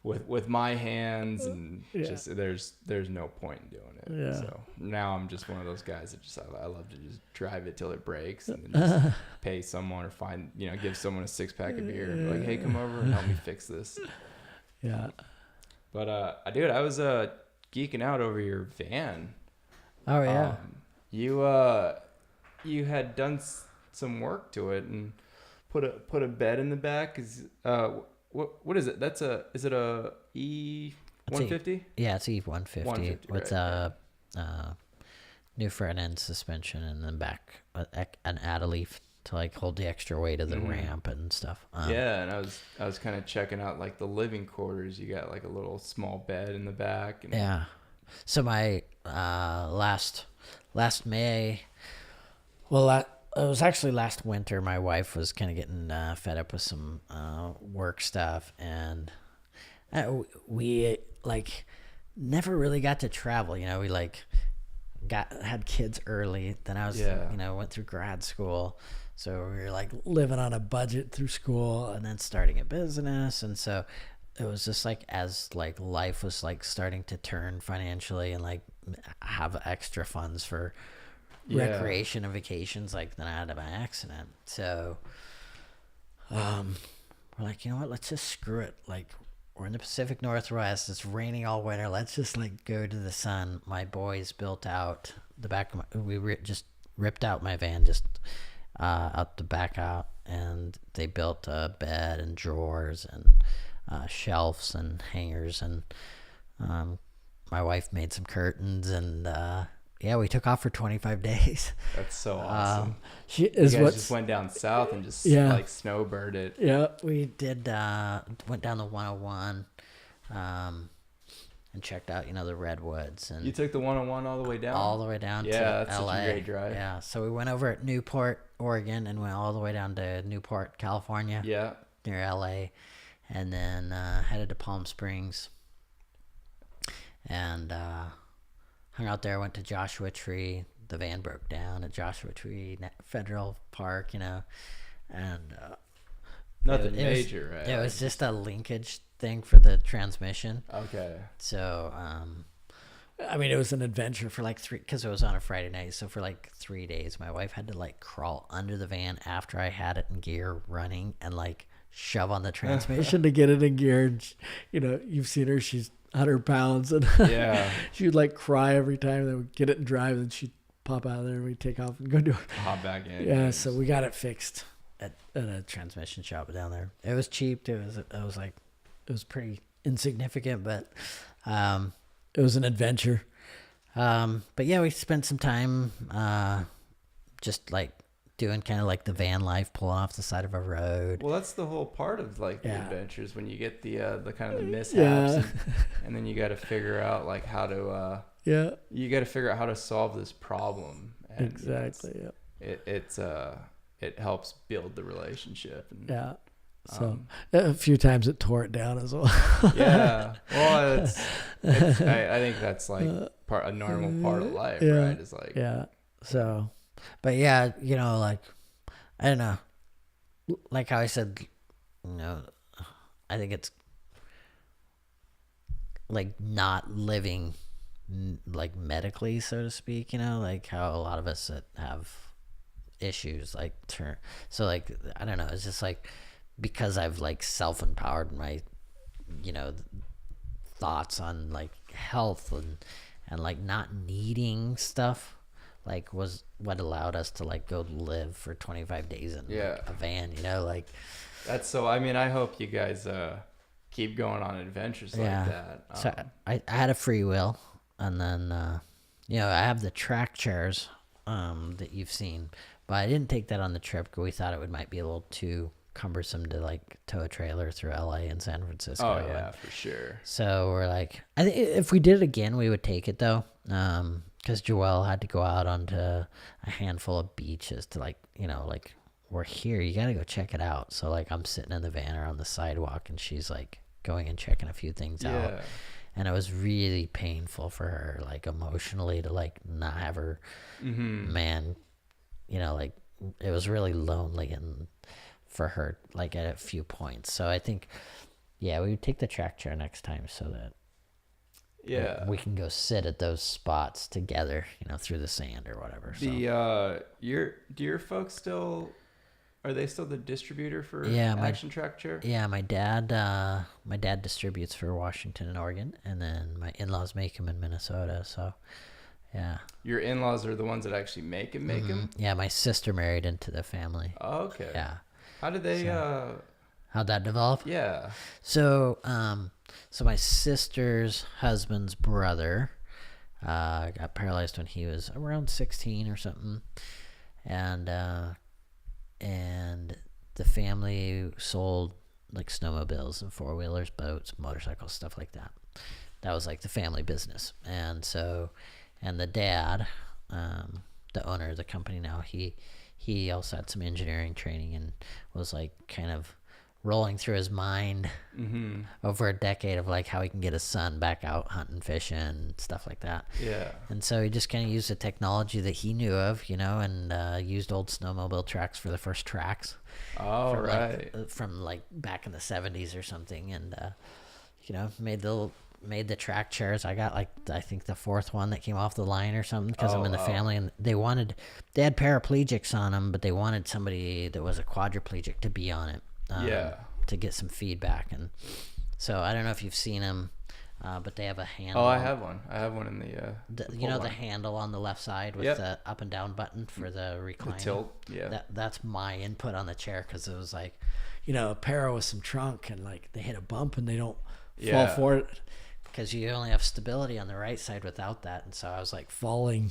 with my hands and just there's no point in doing it. Yeah. So now I'm just one of those guys that just I love to just drive it till it breaks and then just pay someone or find, you know, give someone a 6-pack of beer and be like, hey, come over and help me fix this. Yeah. But dude, I was geeking out over your van. Oh yeah. You had done some work to it and put a bed in the back. What is it? Is it a E150? Yeah, it's E150 with right. New front end suspension and then back an add leaf to like hold the extra weight of the ramp and stuff. Yeah, and I was kind of checking out like the living quarters. You got like a little small bed in the back. And yeah. So my last May, well, it was actually last winter. My wife was kind of getting fed up with some work stuff, and we like never really got to travel. You know, we like had kids early. Then I was, you know, went through grad school, so we were like living on a budget through school, and then starting a business, and so it was just like as like life was like starting to turn financially and like have extra funds for recreation and vacations, like then I had my accident. So we're like, you know what, let's just screw it. Like we're in the Pacific Northwest, it's raining all winter, let's just like go to the sun. My boys built out the back of just ripped out my van just out the back out, and they built a bed and drawers and shelves and hangers, and my wife made some curtains, and we took off for 25 days. That's so awesome. You guys just went down south and just like snowbird it. Yeah, we did. Went down the 101 and checked out, you know, the redwoods. And you took the 101 all the way down? All the way down to LA. Yeah, that's such a great drive. Yeah, so we went over at Newport, Oregon, and went all the way down to Newport, California. Yeah. Near LA. And then headed to Palm Springs and hung out there. Went to Joshua Tree. The van broke down at Joshua Tree Federal Park, you know, and nothing major, right? It was just a linkage thing for the transmission. Okay. So, I mean, it was an adventure for like because it was on a Friday night. So for like 3 days, my wife had to like crawl under the van after I had it in gear running and like shove on the transmission to get it in gear. And you know, you've seen her, she's 100 pounds, and she'd like cry every time that we get it in drive, and she'd pop out of there and we'd take off and go do it. Hop back in. Yeah, so we got it fixed at a transmission shop down there. It was cheap. It was pretty insignificant, but it was an adventure. But yeah, we spent some time just like doing kind of like the van life, pulling off the side of a road. Well, that's the whole part of like the adventures, when you get the kind of the mishaps, and then you got to figure out like how to you got to figure out how to solve this problem. And exactly. It helps build the relationship. And, so a few times it tore it down as well. Yeah. Well, I think that's like a normal part of life, right? It's like, So, but yeah, you know, like, I don't know, like how I said, you know, I think it's like not living like medically, so to speak, you know, like how a lot of us that have issues like so like, I don't know, it's just like because I've like self-empowered my, you know, thoughts on like health and like not needing stuff, like was what allowed us to like go live for 25 days in like a van, you know, like that's so, I mean, I hope you guys keep going on adventures like that. So I had a free will, and then you know, I have the track chairs that you've seen, but I didn't take that on the trip because we thought it might be a little too cumbersome to like tow a trailer through LA and San Francisco. Oh yeah, for sure. So we're like, I think if we did it again, we would take it though, because Joelle had to go out onto a handful of beaches to like, you know, like, we're here, you gotta go check it out. So like, I'm sitting in the van or on the sidewalk, and she's like going and checking a few things out, and it was really painful for her, like emotionally, to like not have her man, you know, like it was really lonely and for her, like at a few points. So I think, we would take the track chair next time so that we can go sit at those spots together, you know, through the sand or whatever. So. Do your folks still, are they still the distributor for Action Track Chair? Yeah, my dad distributes for Washington and Oregon, and then my in-laws make them in Minnesota. So, yeah. Your in-laws are the ones that actually make them? Yeah, my sister married into the family. Oh, okay. Yeah. How did they? How'd that develop? Yeah. So, so my sister's husband's brother got paralyzed when he was around 16 or something, and the family sold like snowmobiles and four-wheelers, boats, motorcycles, stuff like that. That was like the family business. And so, and the dad, the owner of the company now, he also had some engineering training and was like kind of rolling through his mind over a decade of like how he can get his son back out hunting, fishing, stuff like that. Yeah. And so he just kind of used the technology that he knew of, you know, and used old snowmobile tracks for the first tracks. Oh, right. From like back in the 70s or something, and you know, made the track chairs. I got like, I think the fourth one that came off the line or something, because I'm in the family, and they had paraplegics on them, but they wanted somebody that was a quadriplegic to be on it. To get some feedback. And so I don't know if you've seen them, but they have a handle. Oh, I have one. I have one in the you know, the handle on the left side with the up and down button for the reclining. The tilt, yeah. That's my input on the chair, because it was like, you know, a para with some trunk, and like they hit a bump and they don't fall for it, because you only have stability on the right side without that. And so I was like falling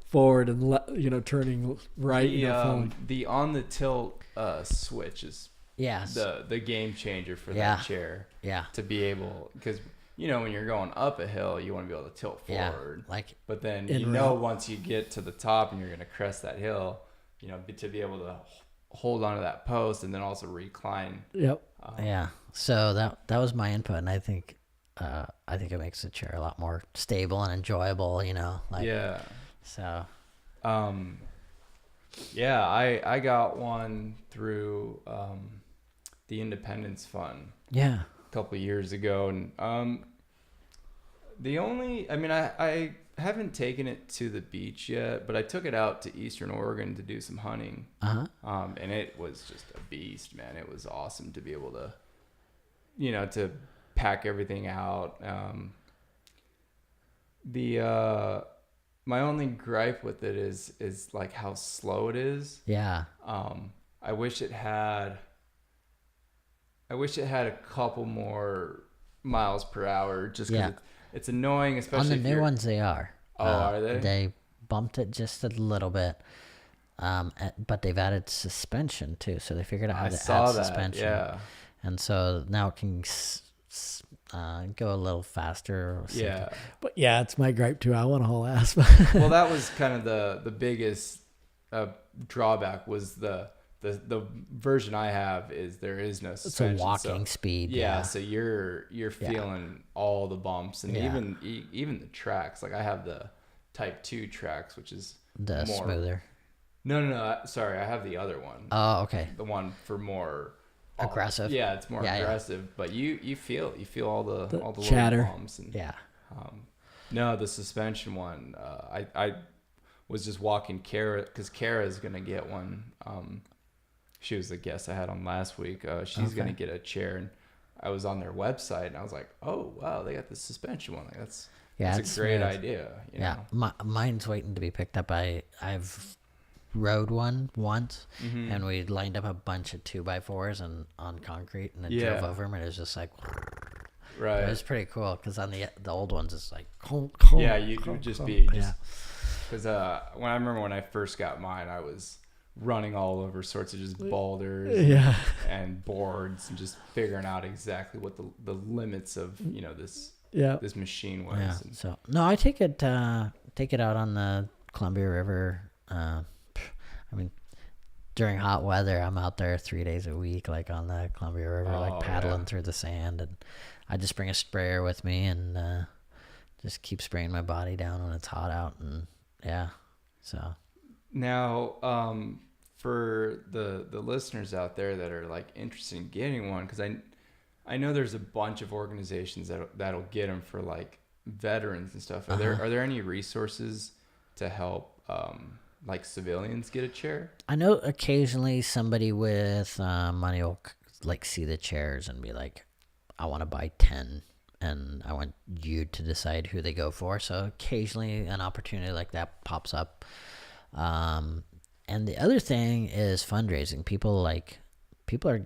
forward and you know, turning right. The on the tilt switch is the game changer for that chair. Yeah. To be able, because you know, when you're going up a hill, you want to be able to tilt forward. But then you know, once you get to the top and you're going to crest that hill, you know, to be able to hold onto that post and then also recline. Yep. So that was my input, and I think it makes the chair a lot more stable and enjoyable, you know, like so I got one through the Independence Fund a couple of years ago, and I haven't taken it to the beach yet, but I took it out to Eastern Oregon to do some hunting. And it was just a beast, man. It was awesome to be able to, you know, to pack everything out. My only gripe with it is like how slow it is. I wish it had a couple more miles per hour, just because it's annoying, especially on the new ones. They are. Oh, are they? They bumped it just a little bit, but they've added suspension too. So they figured out how to add suspension. Yeah. And so now it can go a little faster. But it's my gripe too. I want to haul ass. Well, that was kind of the biggest drawback, was the the version I have is there is no suspension. It's a walking speed. Yeah, so you're feeling all the bumps and even the tracks. Like I have the Type 2 tracks, which is the more smoother. No. Sorry, I have the other one. Oh, okay. The one for more aggressive. Yeah, it's more aggressive, but you feel all the chatter. little bumps and no, the suspension one. I was just walking Kara because Kara is gonna get one. She was the guest I had on last week. She's gonna get a chair, and I was on their website, and I was like, oh wow, they got the suspension one. Like that's a great idea. You know? Mine's waiting to be picked up. I've rode one once, and we lined up a bunch of 2x4s and on concrete, and then drove over them, and it was just like, right. It was pretty cool because on the old ones it's like, you'd just be because when I remember when I first got mine, I was running all over sorts of just boulders and boards and just figuring out exactly what the limits of this machine was. Yeah. So no, I take it out on the Columbia River. I mean, during hot weather, I'm out there 3 days a week, like on the Columbia River, paddling through the sand, and I just bring a sprayer with me and just keep spraying my body down when it's hot out, and so. Now, for the listeners out there that are like interested in getting one, because I know there's a bunch of organizations that'll get them for like veterans and stuff. Are there any resources to help like civilians get a chair? I know occasionally somebody with money will like see the chairs and be like, I want to buy 10 and I want you to decide who they go for. So occasionally an opportunity like that pops up. And the other thing is fundraising. People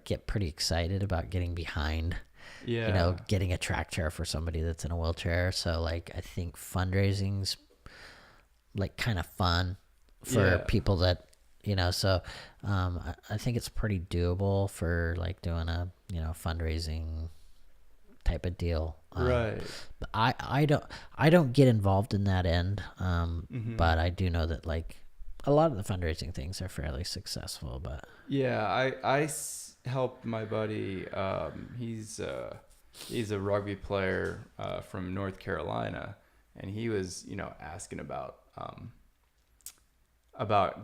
get pretty excited about getting behind, getting a track chair for somebody that's in a wheelchair. So like, I think fundraising's like kind of fun for people that, so I think it's pretty doable for like doing a, fundraising type of deal. Right. But I don't get involved in that end. But I do know that like a lot of the fundraising things are fairly successful, but I helped my buddy. He's a rugby player from North Carolina, and he was, asking about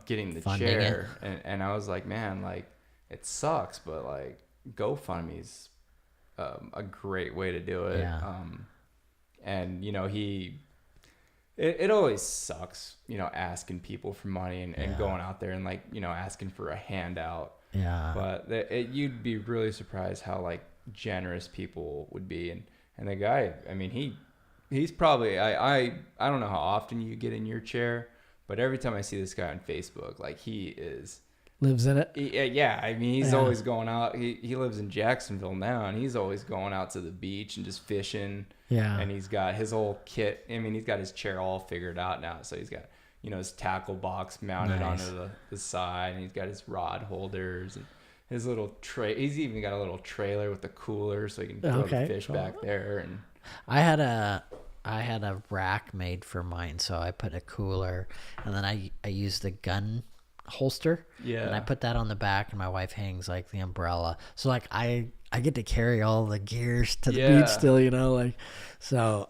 getting the funding chair, and I was like, man, like it sucks, but like GoFundMe's a great way to do it. And it always sucks, asking people for money and going out there and like, asking for a handout. But you'd be really surprised how like generous people would be. And the guy, I mean, he's probably, I don't know how often you get in your chair, but every time I see this guy on Facebook, like he lives in it. I mean, he's always going out. He lives in Jacksonville now, and he's always going out to the beach and just fishing. And he's got his whole kit. I mean, he's got his chair all figured out now. So he's got, his tackle box mounted onto the side, and he's got his rod holders and his little tray. He's even got a little trailer with a cooler so he can throw the fish back there. And I had a rack made for mine, so I put a cooler, and then I used the gun holster, and I put that on the back, and my wife hangs like the umbrella, so like I get to carry all the gears to the beach still, like, so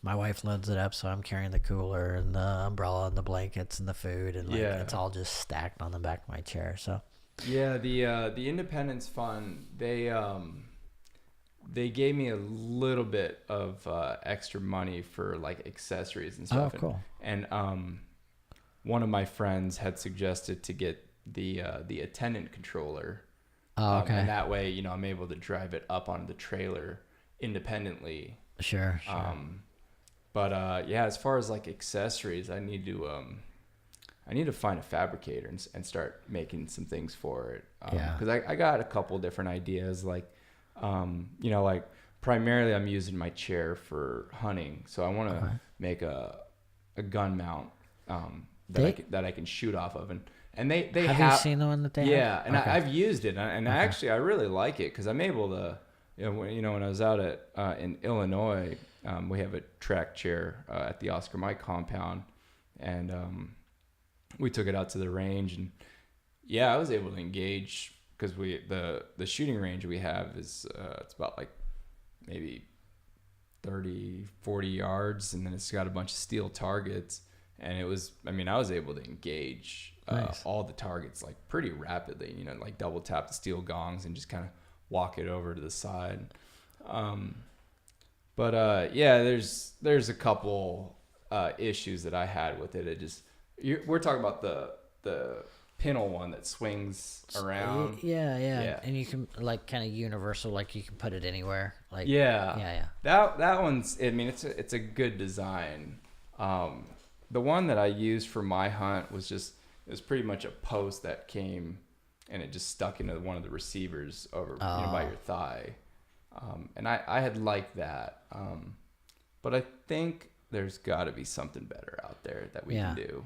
my wife loads it up, so I'm carrying the cooler and the umbrella and the blankets and the food, and like it's all just stacked on the back of my chair. So the Independence Fund, they gave me a little bit of extra money for like accessories and stuff. Oh, cool. And one of my friends had suggested to get the attendant controller. Oh, okay. And that way, I'm able to drive it up on the trailer independently. Sure. But as far as like accessories, I need to find a fabricator and start making some things for it. Because I got a couple different ideas, like, like primarily I'm using my chair for hunting, so I want to make a gun mount that I can shoot off of, and they have you seen the one that they have? And I've used it, and actually I really like it because I'm able to, when I was out in Illinois, we have a track chair at the Oscar Mike compound, and we took it out to the range, and Yeah, I was able to engage because the shooting range we have is it's about like maybe 30, 40 yards, and then it's got a bunch of steel targets. And I was able to engage Nice. all the targets like pretty rapidly, like double tap the steel gongs and just kind of walk it over to the side. But yeah, there's a couple issues that I had with it. We're talking about the pintle one that swings around. Yeah. And you can like kind of universal, like you can put it anywhere. Like Yeah. That one's. I mean, it's a good design. The one that I used for my hunt it was pretty much a post that came and it just stuck into one of the receivers over by your thigh. And I had liked that. But I think there's got to be something better out there that we can do.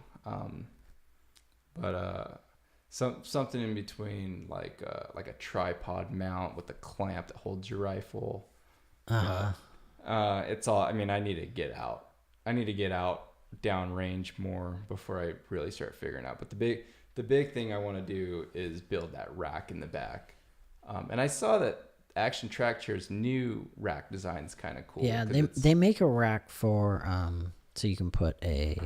But something in between like a tripod mount with a clamp that holds your rifle. It's all. I mean, I need to get out. Downrange more before I really start figuring out. But the big thing I want to do is build that rack in the back. And I saw that Action Track Chair's new rack design is kind of cool. Yeah, they make a rack for so you can put a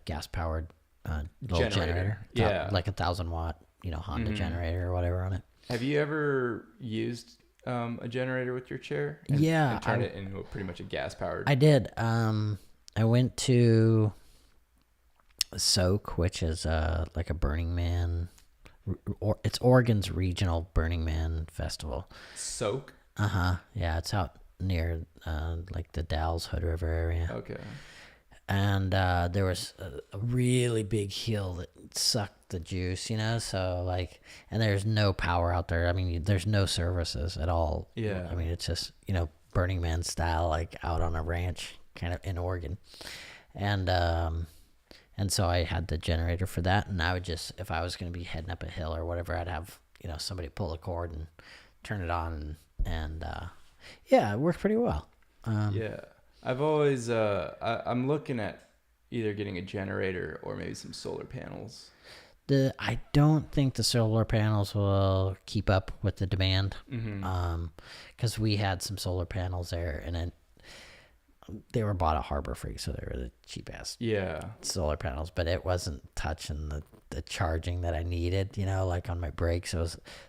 gas powered little generator. Yeah, like 1,000 watt Honda generator or whatever on it. Have you ever used a generator with your chair? And turn it into pretty much a gas powered. I did. I went to Soak, which is like a Burning Man. It's Oregon's regional Burning Man festival. Soak? Yeah, it's out near like the Dalles Hood River area. Okay. And there was a really big hill that sucked the juice, so like, and there's no power out there. I mean, there's no services at all. Yeah. I mean, it's just, Burning Man style, like out on a ranch kind of in Oregon. And so I had the generator for that. And I would just, if I was going to be heading up a hill or whatever, I'd have, somebody pull a cord and turn it on. And yeah, it worked pretty well. Yeah. I've always, I'm looking at either getting a generator or maybe some solar panels. I don't think the solar panels will keep up with the demand. Because we had some solar panels there, and they were bought at Harbor Freight, so they were the cheap ass solar panels. But it wasn't touching the charging that I needed, like on my brakes.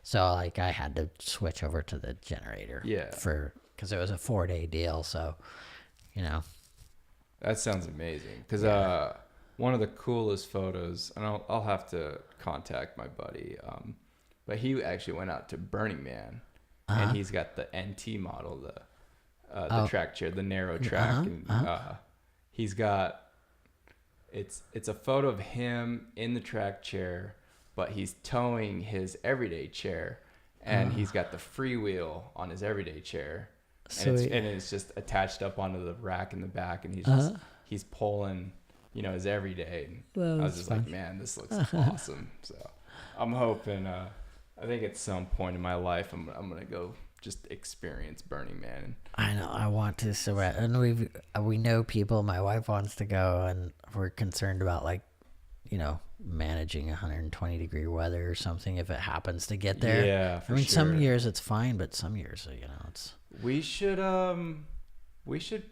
So like I had to switch over to the generator. Yeah. Because it was a 4-day deal, so. That sounds amazing. Because one of the coolest photos, and I'll have to contact my buddy, but he actually went out to Burning Man, and he's got the NT model, the track chair, the narrow track, and he's got it's a photo of him in the track chair, but he's towing his everyday chair, and he's got the freewheel on his everyday chair. And it's just attached up onto the rack in the back, and he's pulling, his everyday. And I was just like, man, this looks awesome. So I'm hoping, I think at some point in my life, I'm gonna go just experience Burning Man. I know I want to so bad, and we know people. My wife wants to go, and we're concerned about like, managing 120-degree weather or something if it happens to get there. Yeah, for sure. Some years it's fine, but some years, it's. We should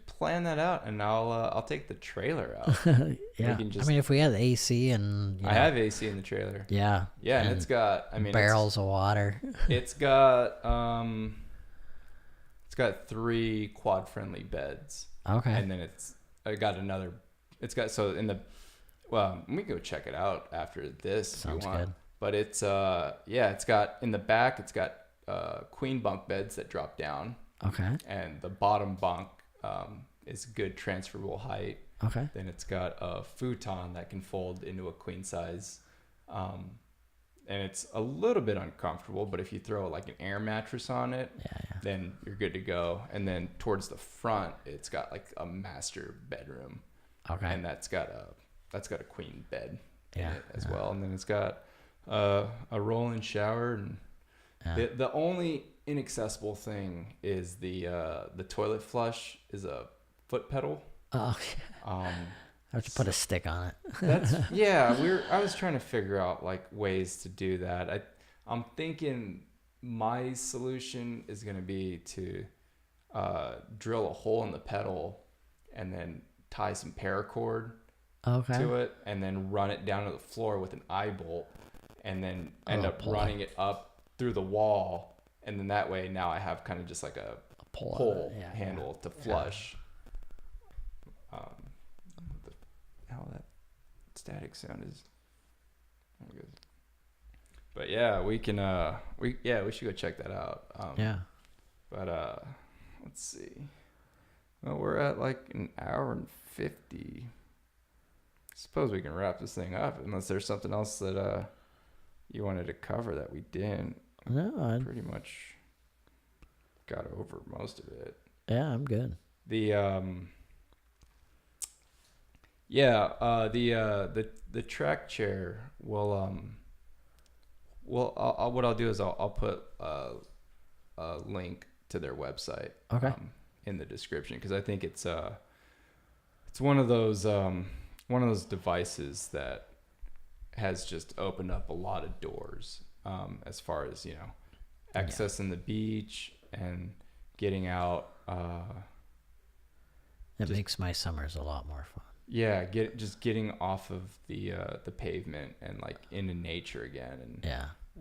plan that out, and I'll take the trailer out. Yeah, if we had AC and I have AC in the trailer. Yeah, and it's got barrels of water. It's got 3 quad-friendly beds. Okay, and then we can go check it out after this. Sounds if you want. good. But it's got in the back. It's got queen bunk beds that drop down. Okay. And the bottom bunk is good transferable height. Okay. Then it's got a futon that can fold into a queen size. And it's a little bit uncomfortable, but if you throw like an air mattress on it, then you're good to go. And then towards the front, it's got like a master bedroom. Okay. And that's got a queen bed in it as well. And then it's got a roll-in shower, and the only inaccessible thing is the toilet flush is a foot pedal. Oh. I have to put a stick on it. I was trying to figure out like ways to do that. I'm thinking my solution is going to be to drill a hole in the pedal and then tie some paracord to it and then run it down to the floor with an eye bolt and then end up running it up through the wall. And then that way now I have kind of just like a pole handle to flush. What the hell that static sound is. But yeah, we can we should go check that out. But let's see. Well, we're at like an hour and 50. Suppose we can wrap this thing up unless there's something else that you wanted to cover that we didn't. No, I pretty much got over most of it. Yeah, I'm good. The track chair will what I'll do is I'll put a link to their website in the description because I think it's one of those devices that has just opened up a lot of doors as far as accessing the beach and getting out. It makes my summers a lot more fun. Yeah, getting off of the pavement and like into nature again,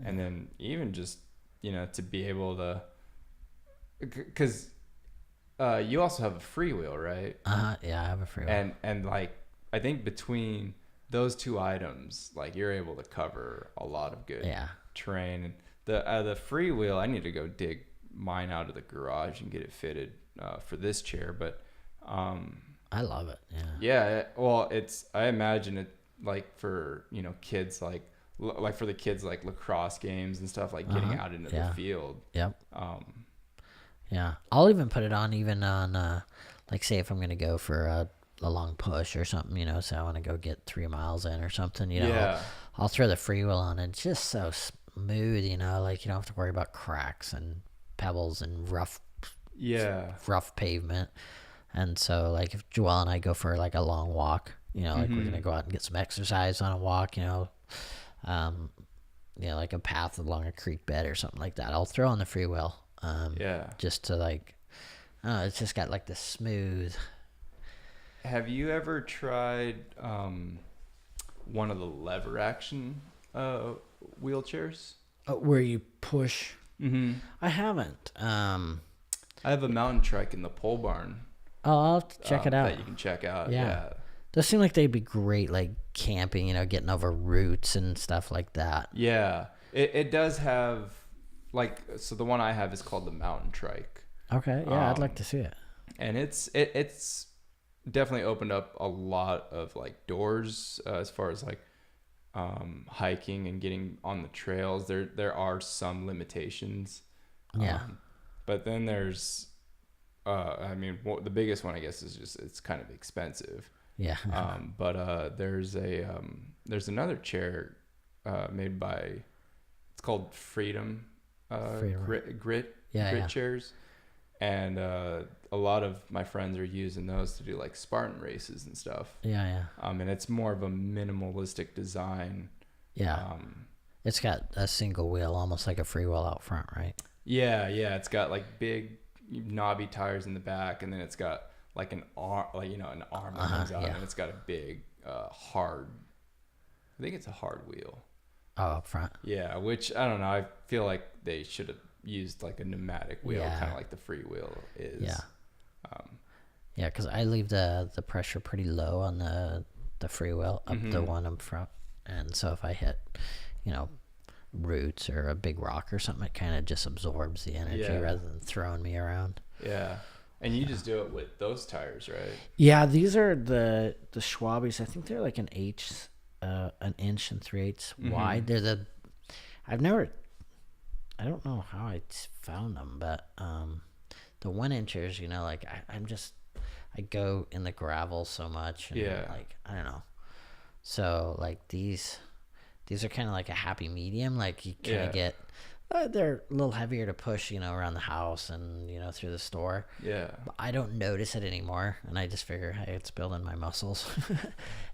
and then even just to be able to, because you also have a freewheel, right? Yeah, I have a freewheel, and like I think between those two items, like you're able to cover a lot of good terrain. And the freewheel, I need to go dig mine out of the garage and get it fitted for this chair, but I love it. Well, I imagine it like for kids like for the kids like lacrosse games and stuff, like getting out into the field. I'll even put it on like say if I'm gonna go for a long push or something, so I want to go get 3 miles in or something, I'll throw the freewheel on and it's just so smooth, like you don't have to worry about cracks and pebbles and rough pavement. And so like if Joelle and I go for like a long walk, like we're gonna go out and get some exercise on a walk, like a path along a creek bed or something like that, I'll throw on the freewheel just to like it's just got like this smooth. Have you ever tried one of the lever action wheelchairs? Where you push? I haven't. I have a mountain trike in the pole barn. Oh, I'll have to check it out. That you can check out. Yeah. Those seem like they'd be great, like camping, getting over roots and stuff like that. Yeah. It does have, like, so the one I have is called the mountain trike. Okay. Yeah, I'd like to see it. And it's definitely opened up a lot of like doors as far as like hiking and getting on the trails. There are some limitations. But then there's the biggest one I guess is just it's kind of expensive. But there's another chair made by, it's called Freedom. Grit chairs, and a lot of my friends are using those to do like Spartan races and stuff. And it's more of a minimalistic design. It's got a single wheel, almost like a freewheel out front, right? It's got like big knobby tires in the back, and then it's got like an arm, an arm that comes out, and it's got a big hard, I think it's a hard wheel. Up front. Yeah, which I don't know. I feel like they should have used like a pneumatic wheel, kind of like the free wheel is. Because I leave the pressure pretty low on the free wheel up the one up front, and so if I hit, roots or a big rock or something, it kind of just absorbs the energy rather than throwing me around. And you just do it with those tires, right? Yeah, these are the Schwabes. I think they're like an inch and 3/8 wide. They're I don't know how I found them, but the 1 inchers, like I go in the gravel so much, and like I don't know. So like these are kind of like a happy medium. Like you kind of get They're a little heavier to push, around the house and, through the store. Yeah. But I don't notice it anymore, and I just figure, hey, it's building my muscles.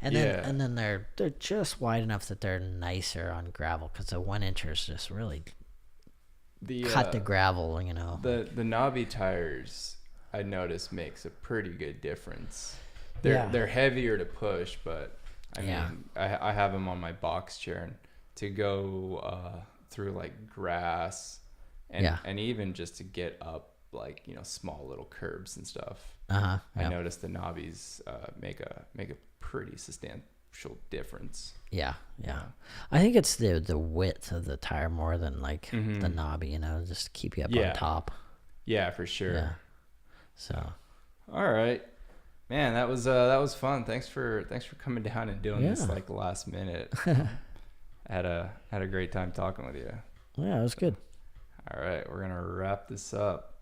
and then they're just wide enough that they're nicer on gravel, because the 1-inchers just really cut the gravel, The knobby tires, I noticed, makes a pretty good difference. They're heavier to push, but I mean, I have them on my box chair, and to go through like grass and even just to get up like, small little curbs and stuff. I noticed the knobbies make a pretty substantial difference. Yeah. I think it's the width of the tire more than like the knobby, just to keep you up on top. Yeah, for sure. Yeah. So. All right. Man, that was fun. Thanks for coming down and doing this like last minute. Had a great time talking with you. Yeah, it was good. All right, we're gonna wrap this up.